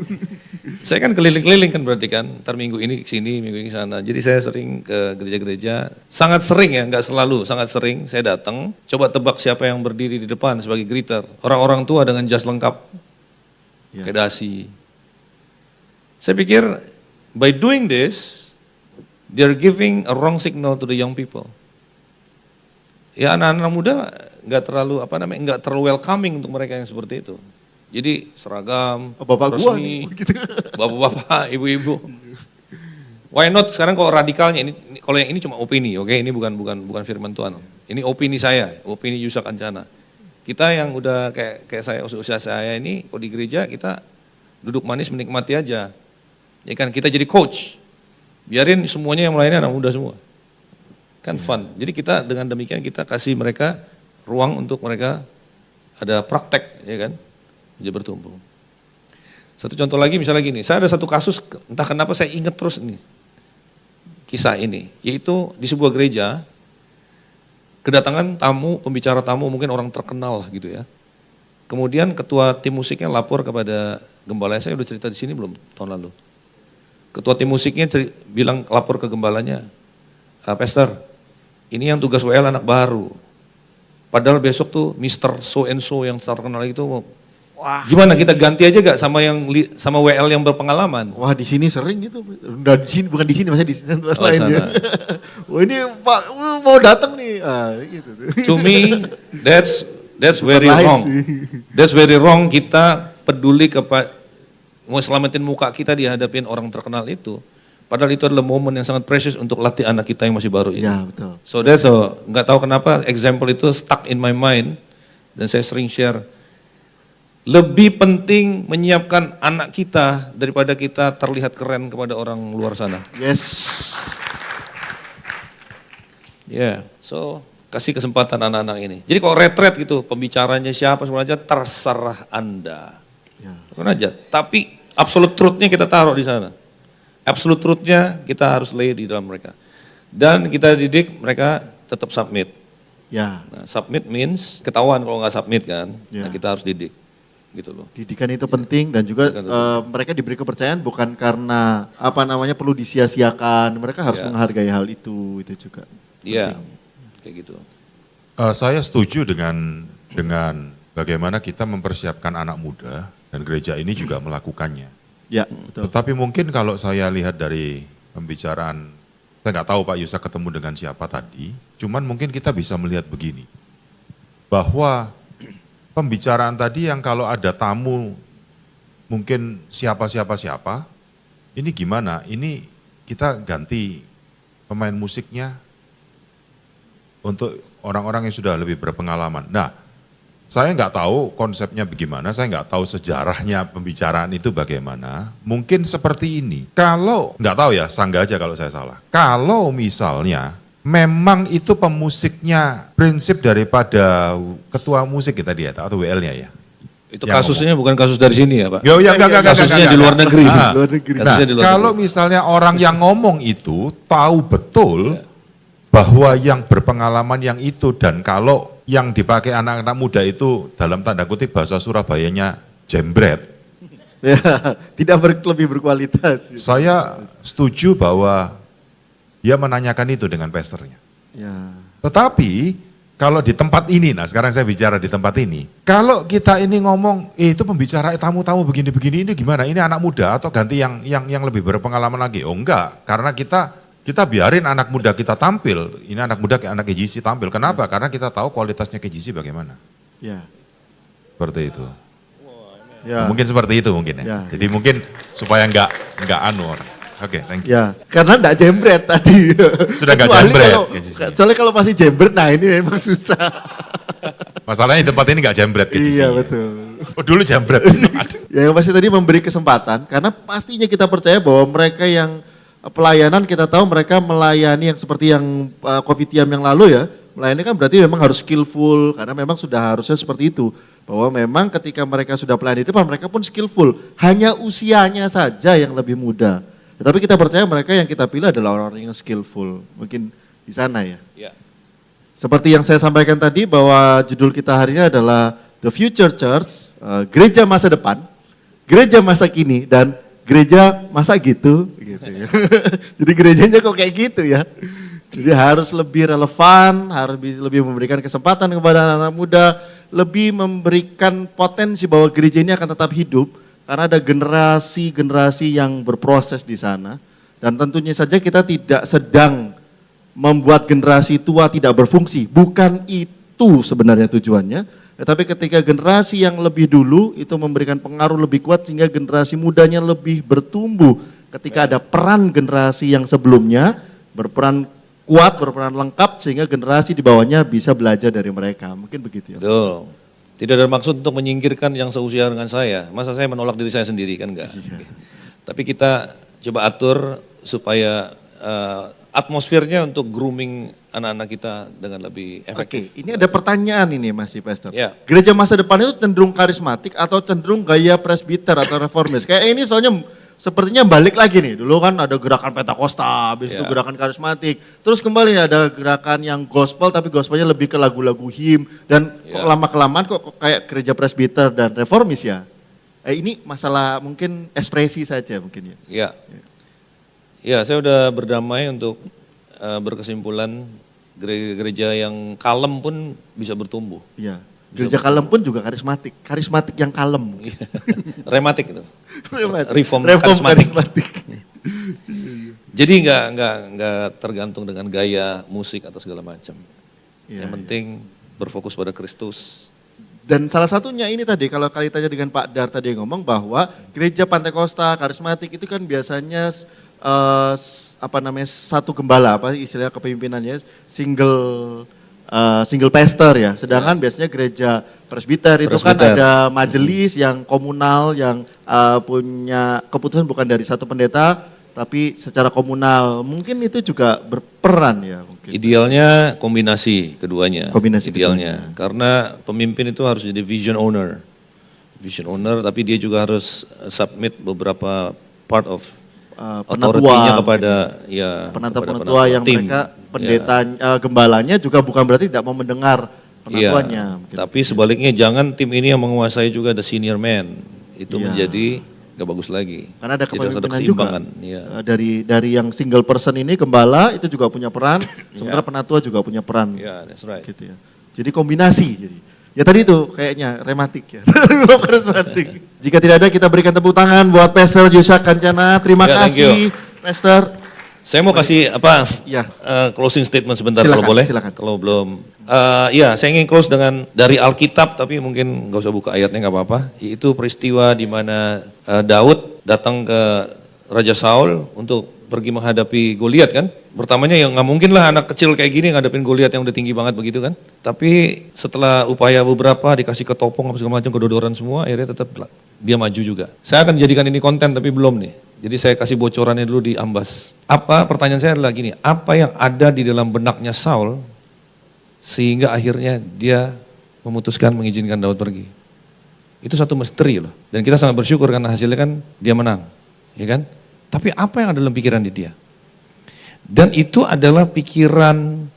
Saya kan keliling-keliling kan berarti kan. Ntar minggu ini ke sini, minggu ini ke sana. Jadi saya sering ke gereja-gereja. Sangat sering ya, nggak selalu, sangat sering saya datang. Coba tebak siapa yang berdiri di depan sebagai greeter. Orang-orang tua dengan jas lengkap.
Ya.
Kayak dasi. Saya pikir by doing this, they are giving a wrong signal to the young people. Ya anak-anak muda nggak terlalu welcoming untuk mereka yang seperti itu. Jadi seragam,
Bapak gua
resmi,
nih, gitu.
bapak-bapak, ibu-ibu. Why not sekarang kalau radikalnya ini kalau yang ini cuma opini, oke? Ini bukan firman Tuhan. Ini opini saya, opini Yusak Ancana. Kita yang udah kayak saya usia saya ini kalau di gereja kita duduk manis menikmati aja. Ya kan kita jadi coach. Biarin semuanya yang melayani anak muda semua. Kan fun. Jadi kita dengan demikian kita kasih mereka ruang untuk mereka ada praktek, ya kan? Dia bertumbuh. Satu contoh lagi misalnya gini, saya ada satu kasus, entah kenapa saya ingat terus ini, kisah ini, yaitu di sebuah gereja, kedatangan tamu, pembicara tamu mungkin orang terkenal gitu ya. Kemudian ketua tim musiknya lapor kepada gembala, saya udah cerita di sini belum tahun lalu. Ketua tim musiknya bilang lapor ke gembalanya, Pastor, ini yang tugas WL anak baru. Padahal besok tuh Mr. So and so yang terkenal itu mau, gimana kita ganti aja gak sama yang sama WL yang berpengalaman?
Wah di sini sering gitu, udah di sini bukan di sini maksudnya di tempat
Oh,
lain
sana.
ya. Wah ini Pak mau datang nih, gitu.
To me, that's very
Lain
wrong.
sih.
That's very wrong. Kita peduli kepada mau selamatin muka kita dihadapin orang terkenal itu. Padahal itu adalah momen yang sangat precious untuk latih anak kita yang masih baru ini.
Ya betul.
So that's nggak tahu kenapa example itu stuck in my mind dan saya sering share. Lebih penting menyiapkan anak kita daripada kita terlihat keren kepada orang luar sana.
Yes.
Ya, so kasih kesempatan anak-anak ini. Jadi kalau retret gitu, pembicaranya siapa sebenarnya terserah Anda.
Ya.
Lakukan aja. Tapi absolute truth-nya kita taruh di sana. Absolute truth-nya kita harus lay di dalam mereka. Dan kita didik mereka tetap submit.
Ya.
Nah, submit means ketahuan kalau nggak submit kan.
Ya.
Nah, kita harus didik. Gitu loh.
Didikan itu penting dan juga mereka diberi kepercayaan bukan karena perlu disia-siakan. Mereka harus
Ya.
menghargai hal itu juga.
Iya, kayak gitu.
Saya setuju dengan bagaimana kita mempersiapkan anak muda dan gereja ini juga melakukannya.
Ya, betul.
Tetapi mungkin kalau saya lihat dari pembicaraan, saya nggak tahu Pak Yusa ketemu dengan siapa tadi, cuman mungkin kita bisa melihat begini, bahwa pembicaraan tadi yang kalau ada tamu mungkin siapa, ini gimana? Ini kita ganti pemain musiknya untuk orang-orang yang sudah lebih berpengalaman. Nah, saya nggak tahu konsepnya bagaimana, saya nggak tahu sejarahnya pembicaraan itu bagaimana. Mungkin seperti ini. Kalau, nggak tahu ya, sangga aja kalau saya salah. Kalau misalnya memang itu pemusiknya prinsip daripada ketua musik kita dia atau WL-nya ya.
Itu
Yang
kasusnya bukan kasus dari sini ya Pak?
Ya, enggak,
Kasusnya di luar negeri.
Nah,
Luar negeri.
Kasusnya di luar
kalau
negeri.
misalnya orang yang ngomong itu tahu betul bahwa yang berpengalaman yang itu dan kalau yang dipakai anak-anak muda itu dalam tanda kutip bahasa Surabayanya jembret.
Ya, tidak lebih berkualitas.
Saya setuju bahwa dia menanyakan itu dengan pastornya.
Ya.
Tetapi kalau di tempat ini, nah sekarang saya bicara di tempat ini, kalau kita ini ngomong, itu pembicara tamu-tamu begini-begini ini gimana? Ini anak muda atau ganti yang lebih berpengalaman lagi? Oh enggak, karena kita biarin anak muda kita tampil. Ini anak muda anak KJC tampil. Kenapa? Karena kita tahu kualitasnya KJC bagaimana.
Ya.
Seperti itu.
Ya.
Mungkin seperti itu mungkin ya.
Ya,
Jadi mungkin supaya enggak anu. Oke, thank you.
Ya, karena enggak jembret tadi.
Sudah enggak
Kecuali
jembret,
kalau-
KJC-nya.
Soalnya kalau masih jembret, nah ini memang susah.
Masalahnya di tempat ini enggak jembret KJC.
Iya betul.
Oh, dulu jembret.
Ya yang pasti tadi memberi kesempatan, karena pastinya kita percaya bahwa mereka yang pelayanan kita tahu mereka melayani yang seperti yang Covidiam yang lalu ya, melayani kan berarti memang harus skillful, karena memang sudah harusnya seperti itu. Bahwa memang ketika mereka sudah pelayan di depan, mereka pun skillful, hanya usianya saja yang lebih muda. Tetapi kita percaya mereka yang kita pilih adalah orang-orang yang skillful, mungkin di sana ya.
Ya.
Seperti yang saya sampaikan tadi bahwa judul kita hari ini adalah The Future Church, gereja masa depan, gereja masa kini, dan gereja masa gitu ya. Jadi gerejanya kok kayak gitu ya. Jadi harus lebih relevan, harus lebih memberikan kesempatan kepada anak-anak muda, lebih memberikan potensi bahwa gereja ini akan tetap hidup, karena ada generasi-generasi yang berproses di sana. Dan tentunya saja kita tidak sedang membuat generasi tua tidak berfungsi. Bukan itu sebenarnya tujuannya. Tetapi ketika generasi yang lebih dulu itu memberikan pengaruh lebih kuat sehingga generasi mudanya lebih bertumbuh. Ketika ada peran generasi yang sebelumnya berperan kuat, berperan lengkap sehingga generasi di bawahnya bisa belajar dari mereka. Mungkin begitu ya.
Betul. Tidak ada maksud untuk menyingkirkan yang seusia dengan saya. Masa saya menolak diri saya sendiri kan enggak. Tapi kita coba atur supaya atmosfernya untuk grooming anak-anak kita dengan lebih
Oke,
efektif.
ini ada pertanyaan ini Mas Pastor.
Ya.
Gereja masa depan itu cenderung karismatik atau cenderung gaya presbiter atau reformis? Kayak ini soalnya sepertinya balik lagi nih. Dulu kan ada gerakan Pentakosta, habis itu
Ya.
gerakan karismatik. Terus kembali nih ada gerakan yang gospel tapi gospelnya lebih ke lagu-lagu hymn. Dan kok
Ya.
lama-kelamaan kok kayak gereja presbiter dan reformis ya. Ini masalah mungkin ekspresi saja mungkin ya.
Ya. Ya, saya udah berdamai untuk berkesimpulan gereja yang kalem pun bisa bertumbuh.
Iya. Gereja kalem pun juga karismatik. Karismatik yang kalem.
Rematik itu. Reform
Reform
karismatik. Jadi nggak tergantung dengan gaya musik atau segala macam.
Iya,
Yang penting berfokus pada Kristus.
Dan salah satunya ini tadi kalau kaitannya dengan Pak Dar tadi yang ngomong bahwa gereja Pantekosta karismatik itu kan biasanya satu gembala apa istilahnya kepemimpinannya single pastor ya. Sedangkan biasanya gereja presbiter itu kan
Presbiter.
ada majelis yang komunal yang punya keputusan bukan dari satu pendeta tapi secara komunal. Mungkin itu juga berperan ya mungkin.
Idealnya kombinasi keduanya.
Kombinasi
idealnya. Karena pemimpin itu harus jadi vision owner. Vision owner tapi dia juga harus submit beberapa part of authority-nya kepada
penatua yang
tim.
mereka pendeta gembalanya juga bukan berarti tidak mau mendengar penatuannya.
Iya,
mungkin.
tapi sebaliknya jangan tim ini yang menguasai juga the senior man. Itu
Iya.
menjadi gak bagus lagi.
Karena ada
Jadi harus
kepemimpinan juga.
keseimbangan, iya.
Dari yang single person ini gembala itu juga punya peran, sementara penatua juga punya peran.
Ya, that's right.
Gitu ya. Jadi kombinasi. Ya tadi itu kayaknya rematik ya. Karismatik. Jika tidak ada kita berikan tepuk tangan buat Pastor Yusak Kancana. Terima
Ya, thank
kasih Pastor.
Saya mau kasih
Ya.
closing statement sebentar
Silakan,
kalau boleh.
silakan.
Kalau belum. Ya, saya ingin close dengan dari Alkitab tapi mungkin nggak usah buka ayatnya nggak apa-apa. Yaitu peristiwa di mana Daud datang ke Raja Saul untuk pergi menghadapi Goliat kan. Pertamanya yang nggak mungkin lah anak kecil kayak gini ngadepin Goliat yang udah tinggi banget begitu kan. Tapi setelah upaya beberapa dikasih ketopong apa segala macam kedodoran semua akhirnya tetap dia maju juga. Saya akan jadikan ini konten tapi belum nih. Jadi saya kasih bocorannya dulu di Ambas. Pertanyaan saya adalah gini, apa yang ada di dalam benaknya Saul sehingga akhirnya dia memutuskan mengizinkan Daud pergi. Itu satu misteri loh. Dan kita sangat bersyukur karena hasilnya kan dia menang. Ya kan? Tapi apa yang ada dalam pikiran di dia? Dan itu adalah pikiran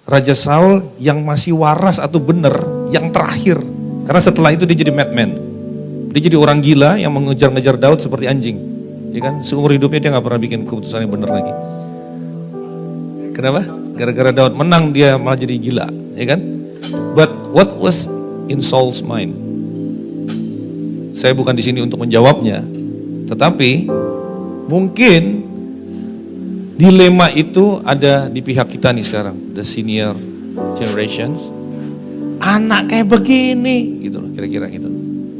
Raja Saul yang masih waras atau benar, yang terakhir. Karena setelah itu dia jadi madman. Dia jadi orang gila yang mengejar-ngejar Daud seperti anjing. Ya kan? Seumur hidupnya dia gak pernah bikin keputusan yang benar lagi. Kenapa? Gara-gara Daud menang dia malah jadi gila. Ya kan? But what was in Saul's mind? Saya bukan di sini untuk menjawabnya. Tetapi mungkin dilema itu ada di pihak kita nih sekarang, the senior generations. Anak kayak begini, gitu loh, kira-kira gitu.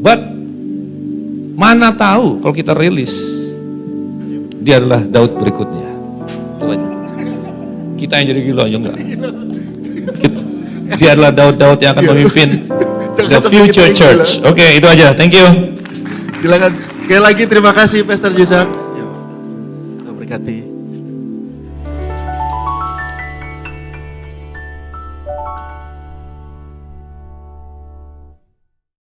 But mana tahu kalau kita rilis, dia adalah Daud berikutnya. Itu aja. Kita yang jadi gila aja enggak. Dia adalah Daud-Daud yang akan memimpin the future church. Oke, itu aja. Thank you.
Silakan. Sekali lagi terima kasih Pastor Yusak. Tuhan berkati.